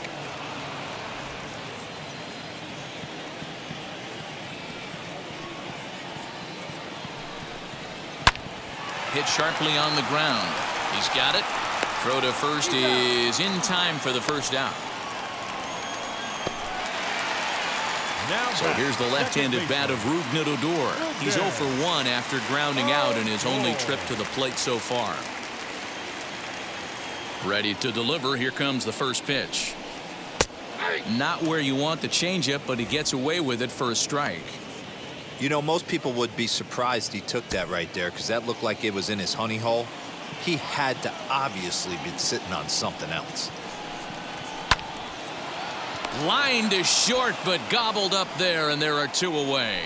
Hit sharply on the ground. He's got it. Throw to first is in time for the first out. So here's the left-handed bat of Rougned Odor. He's 0 for 1 after grounding out in his only trip to the plate so far. Ready to deliver. Here comes the first pitch. Not where you want the changeup, but he gets away with it for a strike. You know, most people would be surprised he took that right there, because that looked like it was in his honey hole. He had to obviously be sitting on something else. Line to short, but gobbled up there, and there are 2 away.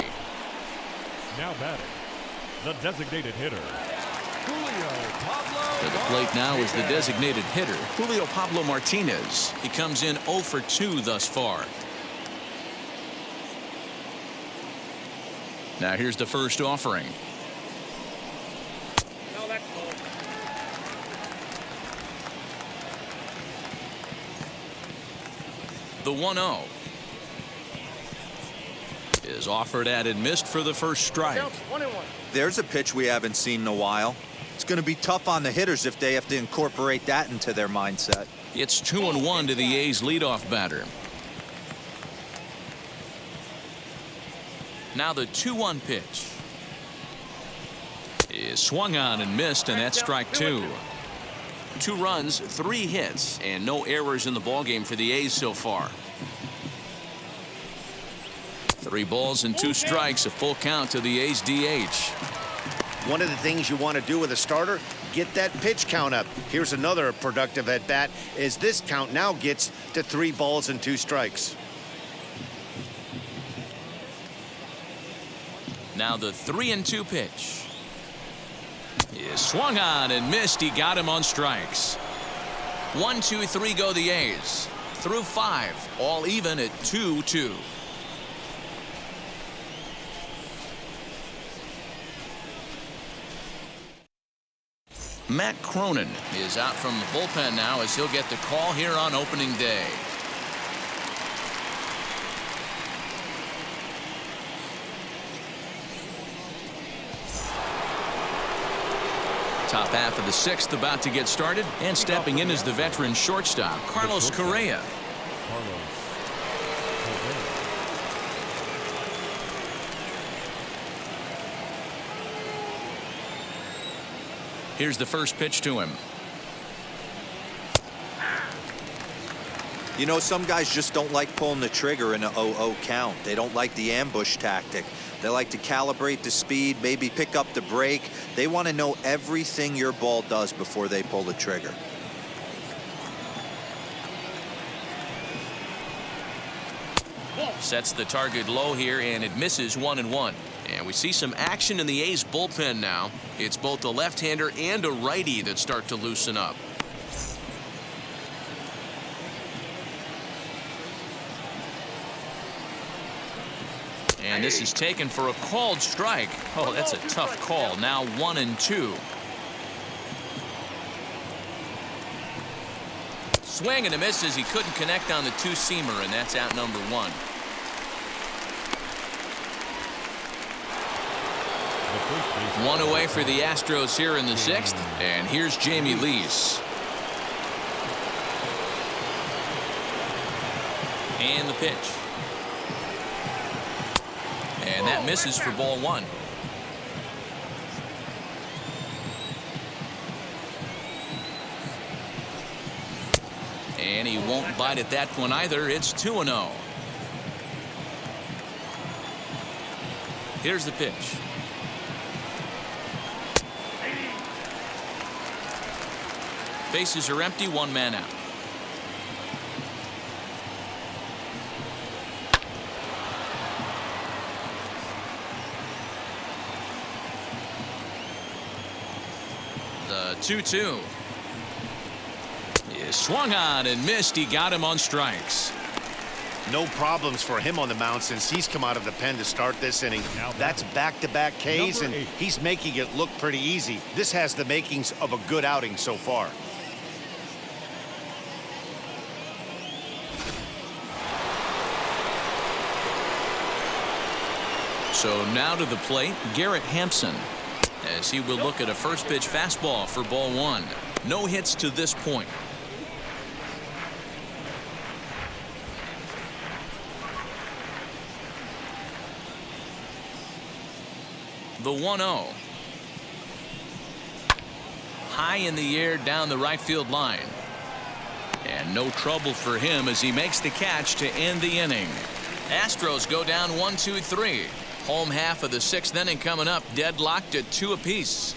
Now batting, the designated hitter, Julio Pablo. To the plate now is the designated hitter, Julio Pablo Martinez. He comes in 0 for 2 thus far. Now here's the first offering. No, that's cold. The 1-0 is offered at and missed for the first strike. Counts 1-1. There's a pitch we haven't seen in a while. It's going to be tough on the hitters if they have to incorporate that into their mindset. It's 2-1 to the A's leadoff batter. Now the 2-1 pitch is swung on and missed, and that's strike 2. 2 runs, 3 hits, and no errors in the ballgame for the A's so far. 3 balls and 2 strikes, a full count to the A's DH. One of the things you want to do with a starter, get that pitch count up. Here's another productive at bat, as this count now gets to 3 balls and 2 strikes. Now the 3-2 pitch is swung on and missed. He got him on strikes. 1, 2, 3 go the A's. Through 5, all even at 2-2. Matt Cronin is out from the bullpen now, as he'll get the call here on opening day. Top half of the 6th about to get started, and stepping in is the veteran shortstop, Carlos Correa. Here's the first pitch to him. You know, some guys just don't like pulling the trigger in an 0-0 count. They don't like the ambush tactic. They like to calibrate the speed, maybe pick up the brake. They want to know everything your ball does before they pull the trigger. Sets the target low here, and it misses 1-1. And we see some action in the A's bullpen now. It's both a left-hander and a righty that start to loosen up. And this is taken for a called strike. Oh, that's a tough call. Now 1-2. Swing and a miss as he couldn't connect on the two-seamer, and that's out number 1. One away for the Astros here in the 6th, and here's Jamie Lees. And the pitch. And that misses for ball 1. And he won't bite at that one either. It's 2-0. Here's the pitch. Bases are empty, 1 man out. The 2-2 is swung on and missed. He got him on strikes. No problems for him on the mound since he's come out of the pen to start this inning. That's back-to-back Ks, and he's making it look pretty easy. This has the makings of a good outing so far. So now to the plate, Garrett Hampson, as he will look at a first pitch fastball for ball 1. No hits to this point. The 1-0. High in the air down the right field line. And no trouble for him as he makes the catch to end the inning. Astros go down 1-2-3. Home half of the 6th inning coming up, deadlocked at 2 apiece.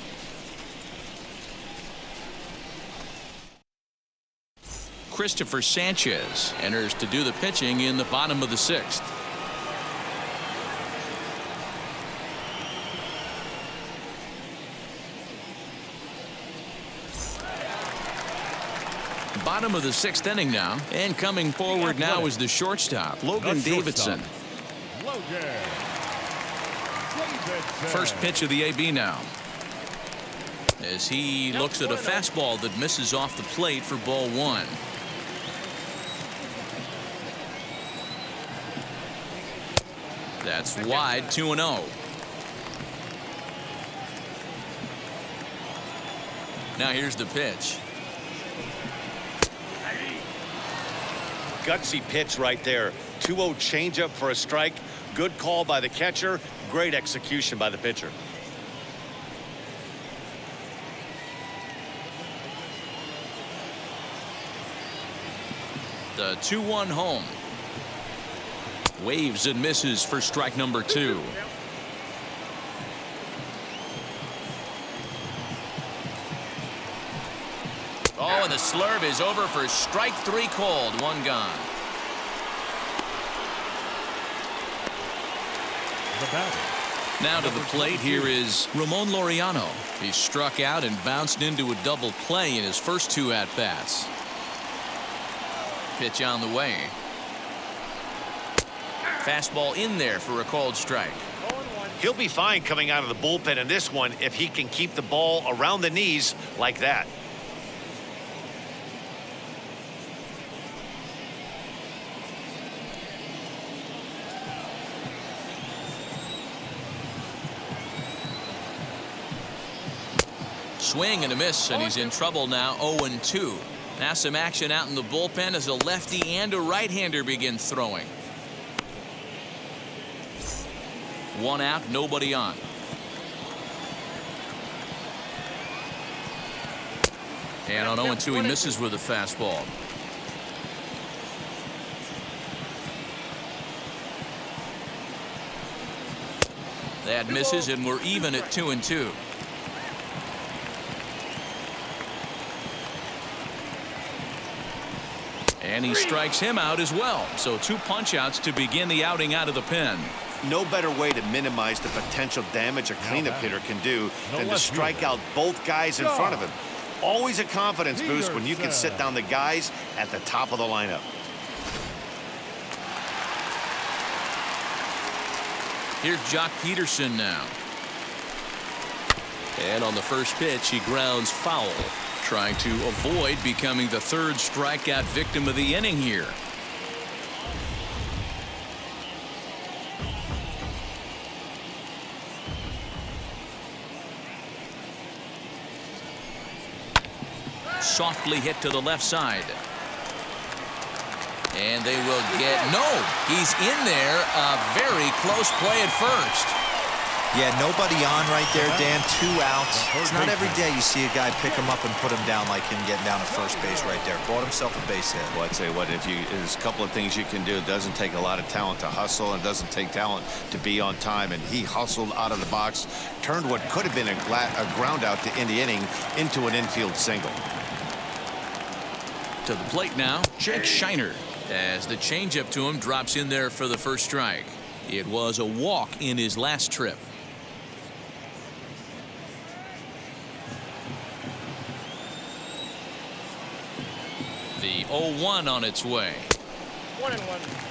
Christopher Sanchez enters to do the pitching in the bottom of the 6th. Bottom of the 6th inning now, and coming forward now is the shortstop, Logan Davidson. First pitch of the AB now, as he looks at a fastball that misses off the plate for ball 1. That's wide, 2-0. Now here's the pitch. Gutsy pitch right there. 2-0 changeup for a strike. Good call by the catcher. Great execution by the pitcher. The 2-1 home. Waves and misses for strike number 2. Oh, and the slurve is over for strike 3 called. 1 gone. Now to the plate, here is Ramon Laureano. He struck out and bounced into a double play in his first 2 at-bats. Pitch on the way. Fastball in there for a called strike. He'll be fine coming out of the bullpen in this one if he can keep the ball around the knees like that. Swing and a miss, and he's in trouble now. 0-2. Now some action out in the bullpen as a lefty and a right-hander begin throwing. 1 out, nobody on. And on 0-2, he misses with a fastball. That misses, and we're even at 2-2. And he strikes him out as well. So 2 punch-outs to begin the outing out of the pen. No better way to minimize the potential damage a cleanup hitter can do than to strike out both guys in front of him. Always a confidence boost when you can sit down the guys at the top of the lineup. Here's Jock Peterson now. And on the first pitch, he grounds foul. Trying to avoid becoming the 3rd strikeout victim of the inning here. Softly hit to the left side. And they will get, no, he's in there. A very close play at first. Yeah, nobody on right there, Dan. 2 outs. It's not every day you see a guy pick him up and put him down like him getting down to first base right there. Bought himself a base hit. Well, I'd say what, there's a couple of things you can do. It doesn't take a lot of talent to hustle, and it doesn't take talent to be on time. And he hustled out of the box, turned what could have been a ground out to end the inning into an infield single. To the plate now, Jake Shiner, as the changeup to him drops in there for the first strike. It was a walk in his last trip. The 0-1 on its way. 1-1.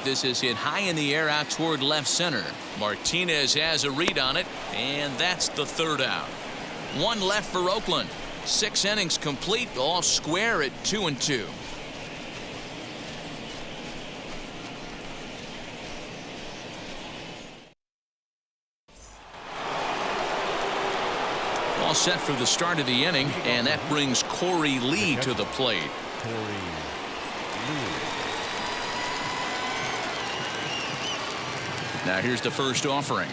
This is hit high in the air out toward left center. Martinez has a read on it, and that's the 3rd out. 1 left for Oakland. 6 innings complete, all square at 2-2. All set for the start of the inning, and that brings Corey Lee to the plate. Now here's the first offering.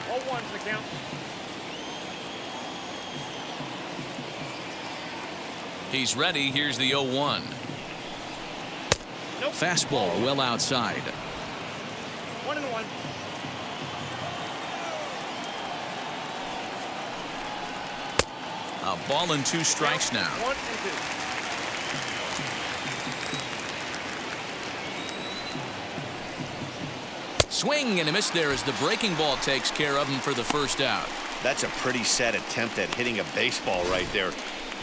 0-1's the count. He's ready. Here's the 0-1. Nope. Fastball well outside. 1-1. A ball and 2 strikes now. 1-2. Swing and a miss there as the breaking ball takes care of him for the first out. That's a pretty sad attempt at hitting a baseball right there.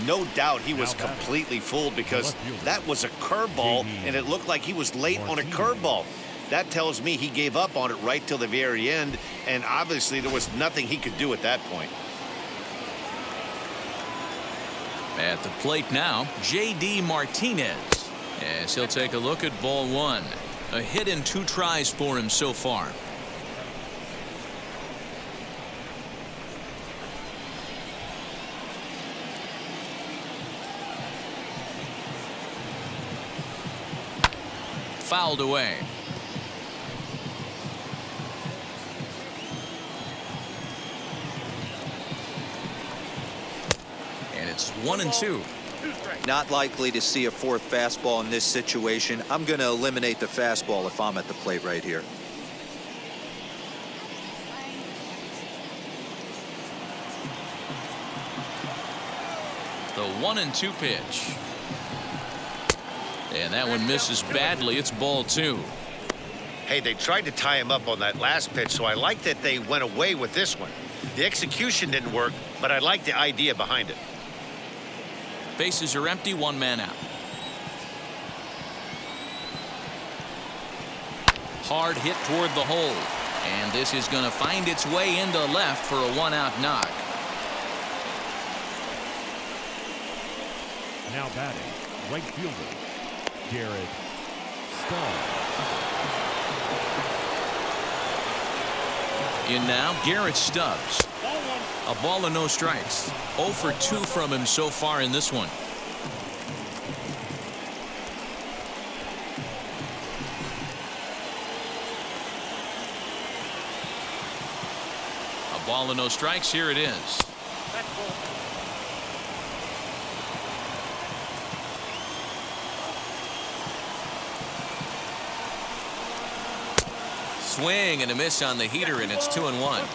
No doubt he was completely fooled because that was a curveball, and it looked like he was late on a curveball. That tells me he gave up on it right till the very end, and obviously there was nothing he could do at that point. At the plate now, J.D. Martinez, as he'll take a look at ball 1. A hit in 2 tries for him so far. Fouled away. And it's 1-2. Not likely to see a 4th fastball in this situation. I'm going to eliminate the fastball if I'm at the plate right here. The 1-2 pitch. And that one misses badly. It's ball 2. Hey, they tried to tie him up on that last pitch, so I like that they went away with this one. The execution didn't work, but I like the idea behind it. Bases are empty, 1 man out. Hard hit toward the hole. And this is going to find its way into left for a 1-out knock. Now batting, right fielder, Garrett Stubbs. In now, Garrett Stubbs. A ball and no strikes. 0 for 2 from him so far in this one. ball and no strikes. Here it is. That's full. Swing and a miss on the heater, and it's 2-1.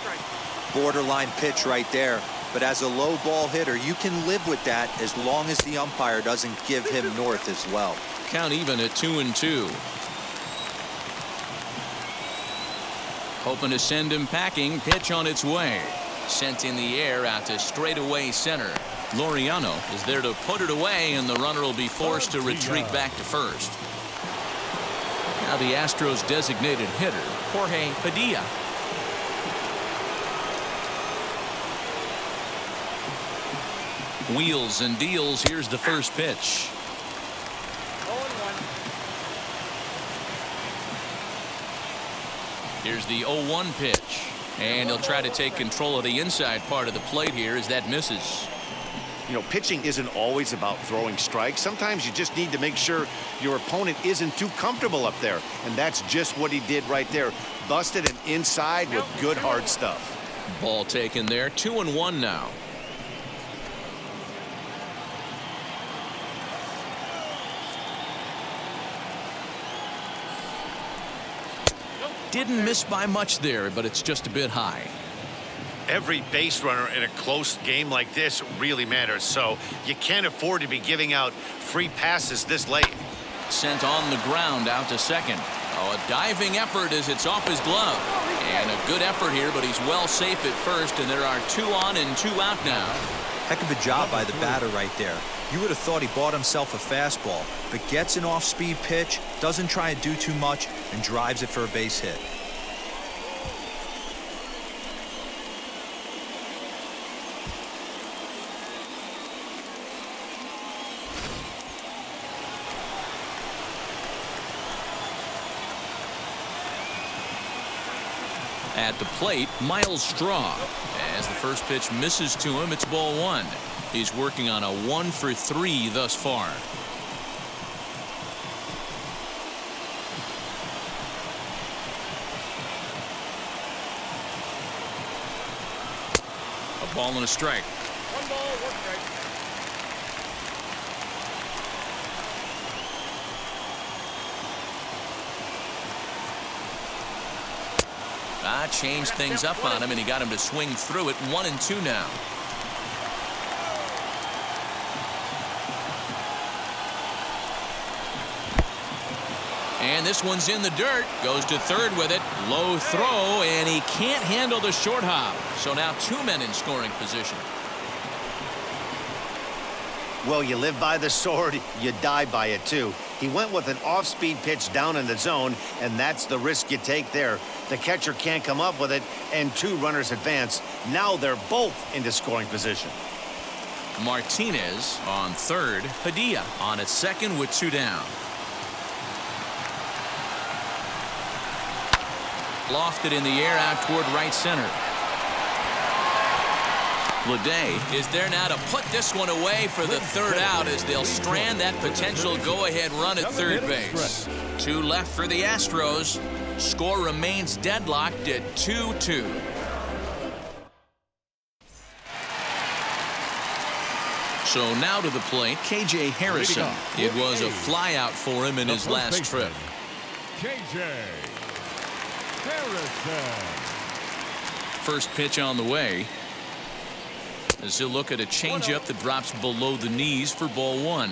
Borderline pitch right there. But as a low ball hitter, you can live with that as long as the umpire doesn't give him north as well. Count even at 2-2. Hoping to send him packing. Pitch on its way. Sent in the air out to straightaway center. Laureano is there to put it away, and the runner will be forced to retreat back to first. Now the Astros designated hitter, Jorge Padilla. Wheels and deals. Here's the first pitch. 0-1. Here's the 0-1 pitch. And he'll try to take control of the inside part of the plate here as that misses. You know, pitching isn't always about throwing strikes. Sometimes you just need to make sure your opponent isn't too comfortable up there. And that's just what he did right there. Busted him inside with good hard stuff. Ball taken there. 2-1 now. Didn't miss by much there, but it's just a bit high. Every base runner in a close game like this really matters, so you can't afford to be giving out free passes this late. Sent on the ground out to second. Oh, a diving effort as it's off his glove. And a good effort here, but he's well safe at first, and there are 2 on and 2 out now. Heck of a job by the batter right there. You would have thought he bought himself a fastball, but gets an off-speed pitch, doesn't try to do too much, and drives it for a base hit. At the plate, Miles Straw. As the first pitch misses to him, it's ball 1. He's working on a 1-for-3 thus far. A ball and a strike. 1 ball, 1 strike. Changed things up on him, and he got him to swing through it. 1-2 now. And this one's in the dirt. Goes to third with it. Low throw, and he can't handle the short hop. So now 2 men in scoring position. Well, you live by the sword, you die by it too. He went with an off-speed pitch down in the zone, and that's the risk you take there. The catcher can't come up with it, and 2 runners advance. Now they're both into scoring position. Martinez on third. Padilla on at second with 2 down. Lofted in the air out toward right center. Leday is there now to put this one away for the 3rd out as they'll strand that potential go-ahead run at third base. 2 left for the Astros. Score remains deadlocked at 2-2. So now to the plate, KJ Harrison. It was a flyout for him in his last trip. KJ Harrison. First pitch on the way. As he'll look at a changeup that drops below the knees for ball 1.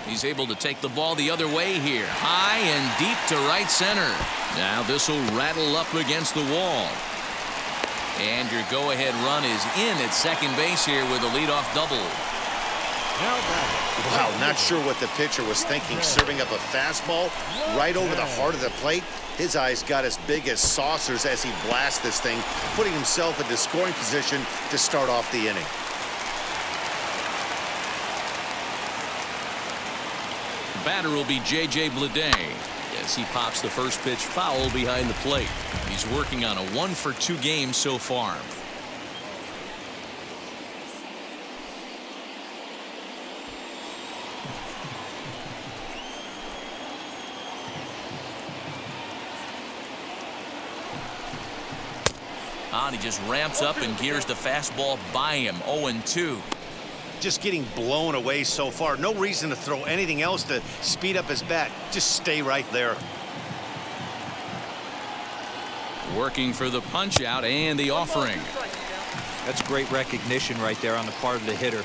He's able to take the ball the other way here. High and deep to right center. Now this will rattle up against the wall. And your go-ahead run is in at second base here with a leadoff double. Wow, not sure what the pitcher was thinking, serving up a fastball right over the heart of the plate. His eyes got as big as saucers as he blasts this thing, putting himself into scoring position to start off the inning. The batter will be J.J. Bleday as he pops the first pitch foul behind the plate. He's working on a 1-for-2 game so far. And he just ramps up and gears the fastball by him. 0-2. Just getting blown away so far. No reason to throw anything else to speed up his bat. Just stay right there. Working for the punch out and the offering. That's great recognition right there on the part of the hitter.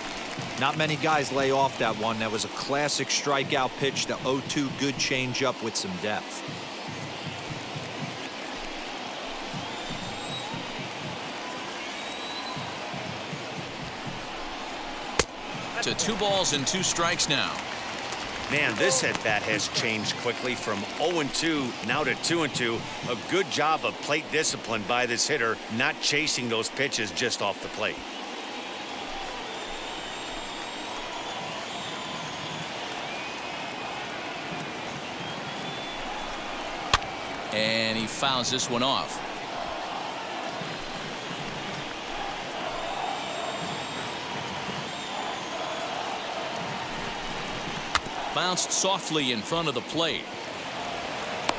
Not many guys lay off that one. That was a classic strikeout pitch. The 0-2 good changeup with some depth. To 2 balls and 2 strikes now. Man, this at-bat has changed quickly from 0-2 now to 2-2. A good job of plate discipline by this hitter, not chasing those pitches just off the plate. And he fouls this one off. Bounced softly in front of the plate.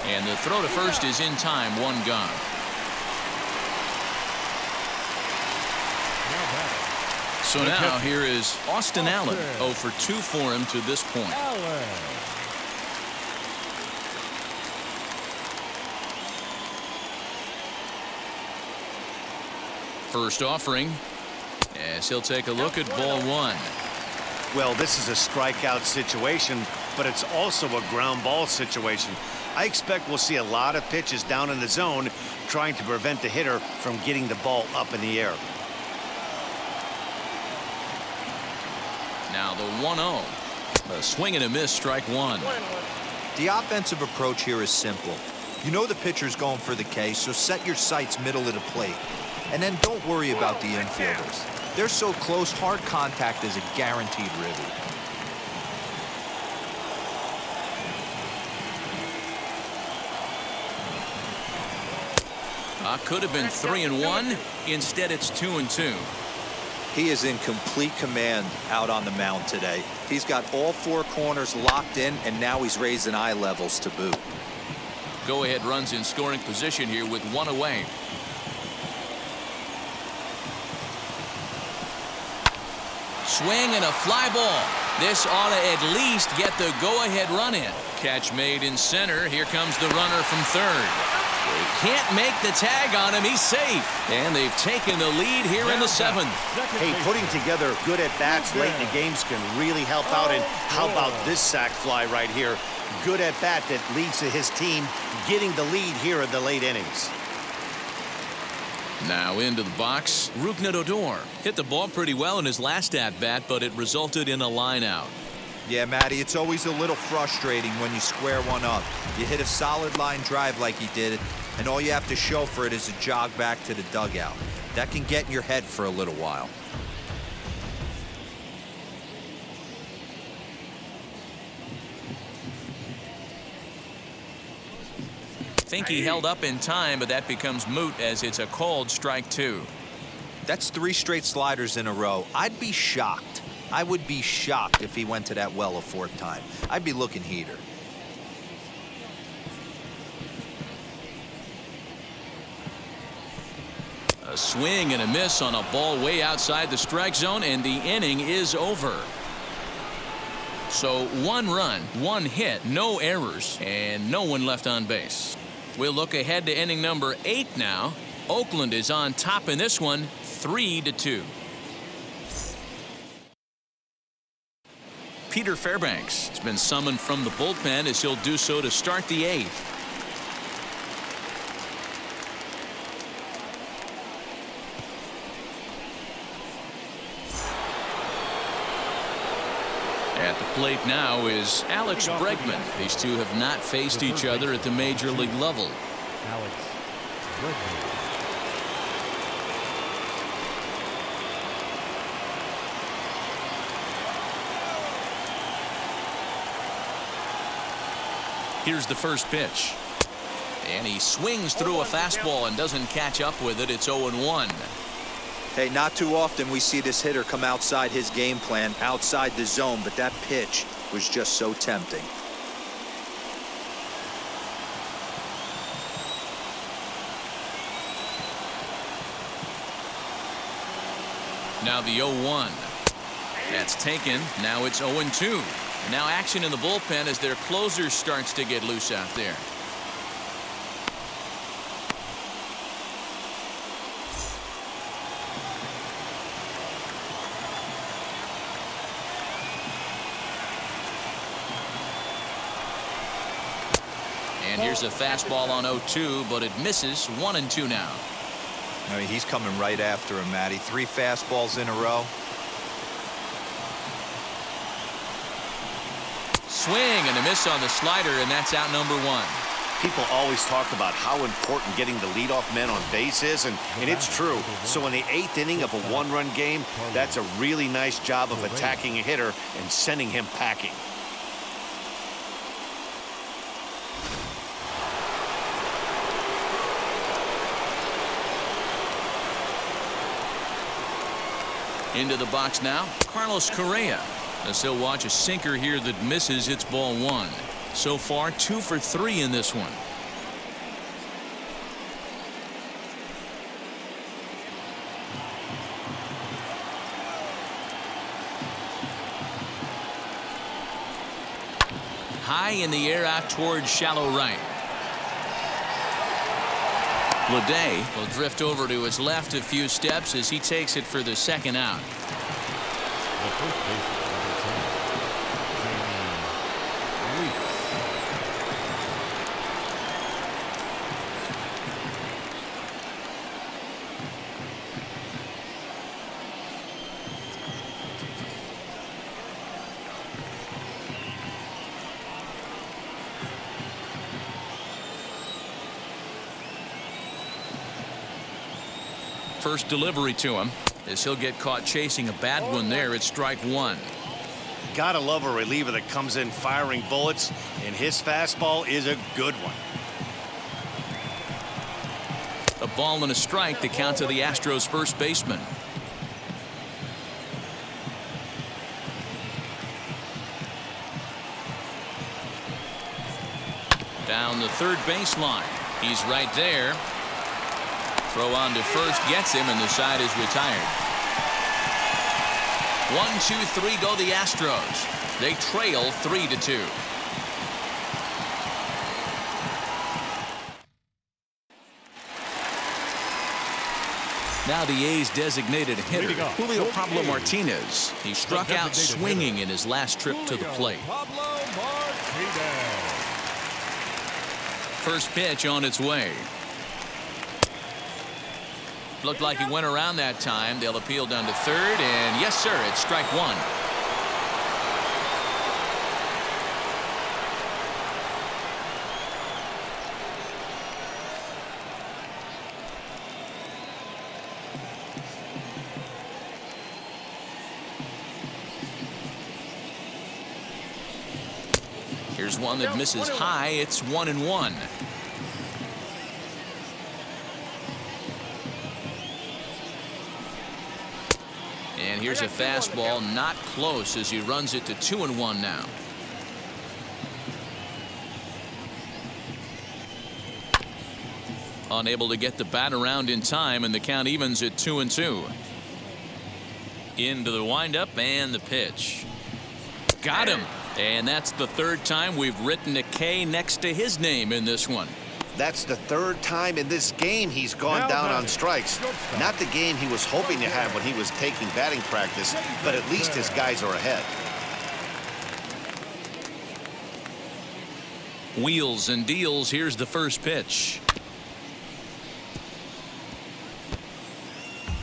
And the throw to first is in time. 1 gone. So now here is Austin Allen. 0 for 2 for him to this point. First offering as he'll take a look at ball 1. Well, this is a strikeout situation, but it's also a ground ball situation. I expect we'll see a lot of pitches down in the zone trying to prevent the hitter from getting the ball up in the air. Now the 1-0. A swing and a miss, strike 1. The offensive approach here is simple. You know the pitcher's going for the K, so set your sights middle of the plate. And then don't worry about the infielders. They're so close, hard contact is a guaranteed ribby. Could have been 3-1. Instead, it's 2-2. He is in complete command out on the mound today. He's got all 4 corners locked in, and now he's raising eye levels to boot. Go-ahead runs in scoring position here with 1 away. Swing and a fly ball. This ought to at least get the go-ahead run in. Catch made in center. Here comes the runner from third. They can't make the tag on him. He's safe. And they've taken the lead here in the 7th. Hey, putting together good at-bats late in the games can really help out. And how about this sac fly right here? Good at-bat that leads to his team getting the lead here in the late innings. Now into the box, Rougned Odor hit the ball pretty well in his last at-bat, but it resulted in a line out. Yeah, Matty, it's always a little frustrating when you square one up. You hit a solid line drive like he did, and all you have to show for it is a jog back to the dugout. That can get in your head for a little while. Think he held up in time, but that becomes moot as it's a called strike 2. That's 3 straight sliders in a row. I'd be shocked. I would be shocked if he went to that well a 4th time. I'd be looking heater. A swing and a miss on a ball way outside the strike zone, and the inning is over. So 1 run, 1 hit, no errors, and no one left on base. We'll look ahead to inning number 8 now. Oakland is on top in this one, 3-2. Peter Fairbanks has been summoned from the bullpen as he'll do so to start the 8th. At the plate now is Alex Bregman. These two have not faced each other at the major league level. Alex Bregman. Here's the first pitch. And he swings through a fastball and doesn't catch up with it. It's 0-1. Hey, not too often we see this hitter come outside his game plan, outside the zone, but that pitch was just so tempting. Now the 0-1. That's taken. Now it's 0-2. And now action in the bullpen as their closer starts to get loose out there. And here's a fastball on 0-2, but it misses. 1-2 now. I mean, he's coming right after him, Matty. 3 fastballs in a row. Swing and a miss on the slider, and that's out number 1. People always talk about how important getting the leadoff man on base is, and it's true. So in the 8th inning of a 1-run game, that's a really nice job of attacking a hitter and sending him packing. Into the box now, Carlos Correa. As he'll watch a sinker here that misses. It's ball 1. So far, 2 for 3 in this one. High in the air out towards shallow right. Leday will drift over to his left a few steps as he takes it for the second out. The first baseman, number 10, Jamie Weeks. First delivery to him as he'll get caught chasing a bad one there. It's strike 1. Gotta love a reliever that comes in firing bullets, and his fastball is a good one. A ball and a strike to count to the Astros first baseman. Down the third baseline. He's right there. Throw on to first gets him, and the side is retired. 1-2-3 go the Astros. They trail 3-2. Now the A's designated hitter, Julio Pablo Martinez. He struck out swinging in his last trip to the plate. First pitch on its way. Looked like he went around that time. They'll appeal down to third, and yes, sir, it's strike 1. Here's one that misses high. It's 1-1. And here's a fastball not close as he runs it to 2-1 now. Unable to get the bat around in time, and the count evens at 2-2. Into the windup and the pitch. Got him. And that's the third time we've written a K next to his name in this one. That's the third time in this game he's gone down on strikes. Not the game he was hoping to have when he was taking batting practice, but at least his guys are ahead. Wheels and deals. Here's the first pitch.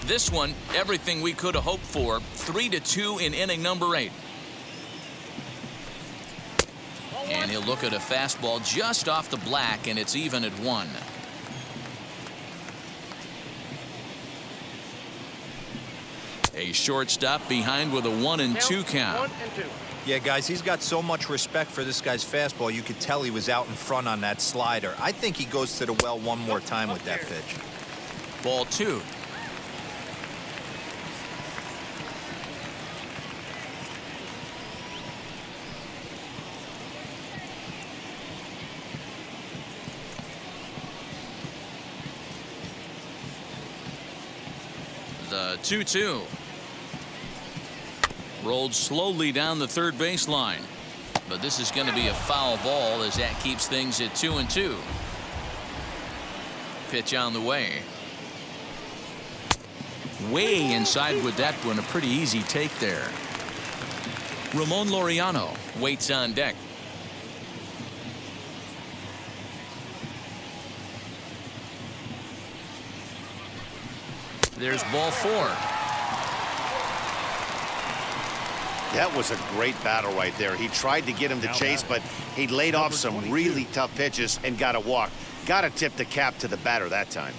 This one, everything we could have hoped for. 3-2 in inning number 8. And he'll look at a fastball just off the black, and it's even at 1. A shortstop behind with a 1-2 count. 1-2. Yeah, guys, he's got so much respect for this guy's fastball. You could tell he was out in front on that slider. I think he goes to the well one more time with that pitch. Ball 2. The 2-2. Rolled slowly down the third baseline. But this is going to be a foul ball as that keeps things at 2-2. Pitch on the way. Way inside with that one. A pretty easy take there. Ramon Laureano waits on deck. There's ball 4. That was a great battle right there. He tried to get him to chase, but he laid off some really tough pitches and got a walk. Got to tip the cap to the batter that time.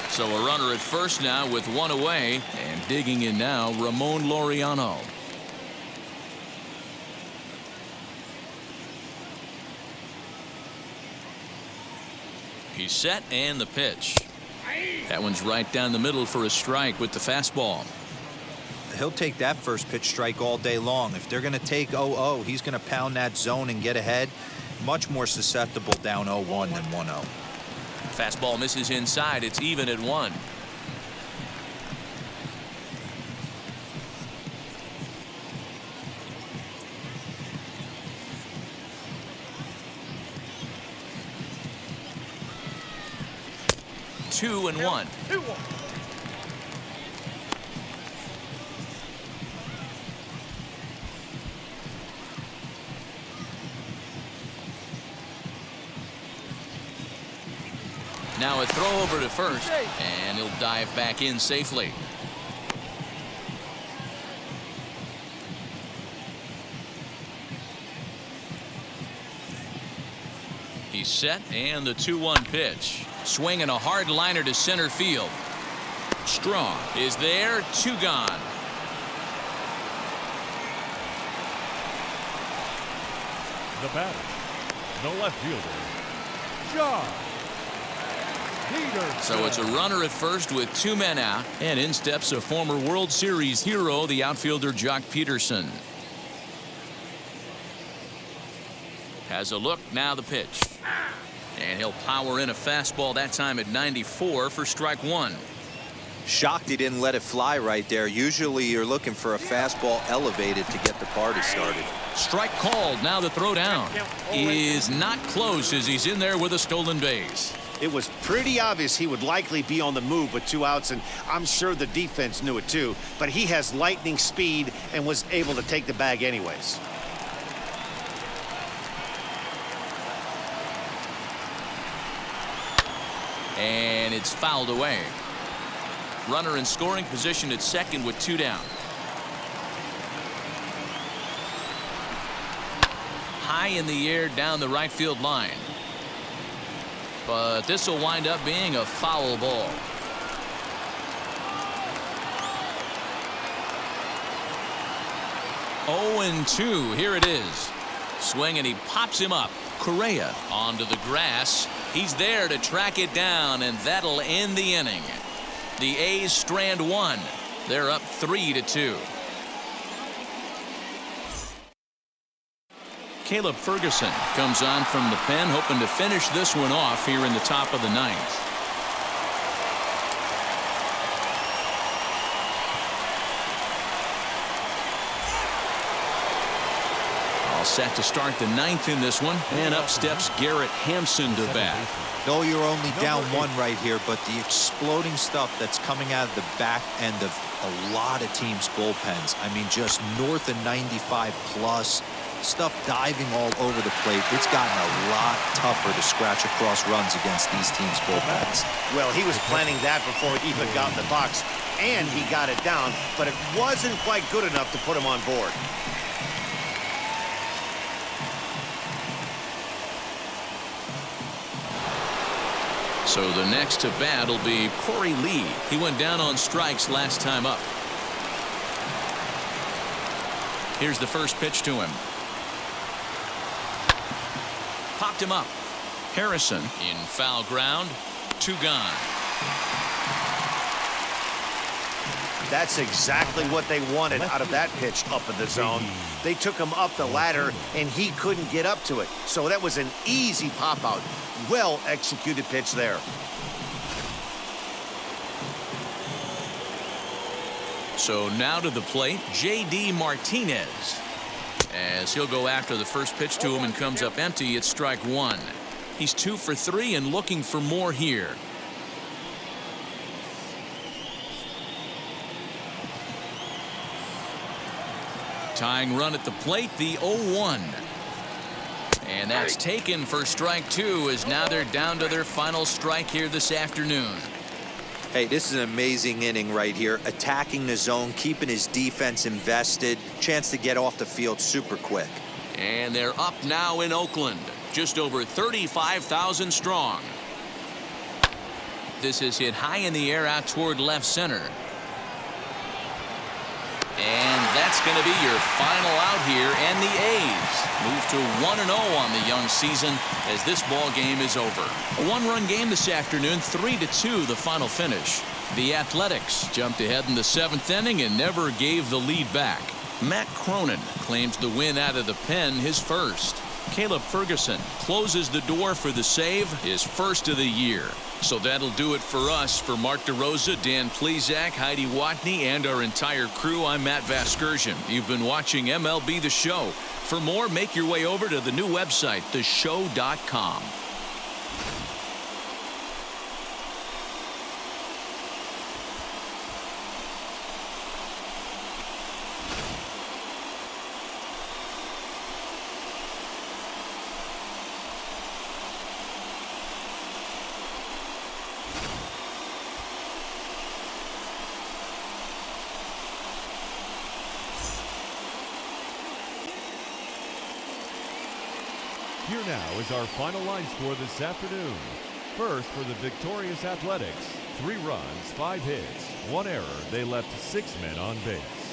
So a runner at first now with one away, and digging in now, Ramon Laureano. He's set, and the pitch. That one's right down the middle for a strike with the fastball. He'll take that first pitch strike all day long. If they're going to take 0-0, he's going to pound that zone and get ahead. Much more susceptible down 0-1 than 1-0. Fastball misses inside. It's even at 1. Two and 1. Now a throw over to first, and he'll dive back in safely. He's set, and the 2-1 pitch. Swinging a hard liner to center field. Strong is there. 2 gone. The batter, the left fielder, Josh. So it's a runner at first with 2 men out, and in steps a former World Series hero, the outfielder Jock Peterson. Has a look, now the pitch. And he'll power in a fastball that time at 94 for strike 1. Shocked he didn't let it fly right there. Usually you're looking for a fastball elevated to get the party started. Strike called. Now the throw down is not close as he's in there with a stolen base. It was pretty obvious he would likely be on the move with 2 outs, and I'm sure the defense knew it too, but he has lightning speed and was able to take the bag anyways. And it's fouled away. Runner in scoring position at second with 2 down. High in the air down the right field line. But this will wind up being a foul ball. Oh, and 2. Here it is. Swing, and he pops him up. Correa onto the grass. He's there to track it down, and that'll end the inning. The A's strand 1. They're up 3-2. Caleb Ferguson comes on from the pen, hoping to finish this one off here in the top of the 9th. All set to start the 9th in this one, and up steps Garrett Hampson to bat. No, you're only down 1 right here, but the exploding stuff that's coming out of the back end of a lot of teams' bullpens. I mean, just north of 95 plus. Stuff diving all over the plate. It's gotten a lot tougher to scratch across runs against these teams' bullpens. Well, he was planning that before he even got in the box, and he got it down, but it wasn't quite good enough to put him on board. So the next to bat will be Corey Lee. He went down on strikes last time up. Here's the first pitch to him. Popped him up. Harrison in foul ground. 2 gone. That's exactly what they wanted out of that pitch up in the zone. They took him up the ladder, and he couldn't get up to it. So that was an easy pop out. Well executed pitch there. So now to the plate, J.D. Martinez. As he'll go after the first pitch to him and comes up empty, it's strike one. He's 2 for 3 and looking for more here. Tying run at the plate, the 0-1. And that's taken for strike two, as now they're down to their final strike here this afternoon. Hey, this is an amazing inning right here. Attacking the zone, keeping his defense invested. Chance to get off the field super quick. And they're up now in Oakland, just over 35,000 strong. This is hit high in the air out toward left center. And that's going to be your final out here, and the A's move to 1-0 on the young season as this ball game is over. A one-run game this afternoon, 3-2 the final finish. The Athletics jumped ahead in the 7th inning and never gave the lead back. Matt Cronin claims the win out of the pen, his first. Caleb Ferguson closes the door for the save, his first of the year. So that'll do it for us. For Mark DeRosa, Dan Plesac, Heidi Watney, and our entire crew, I'm Matt Vasgersian. You've been watching MLB The Show. For more, make your way over to the new website, theshow.com. Here now is our final line score this afternoon. First, for the victorious Athletics, 3 runs, 5 hits, 1 error. They left 6 men on base.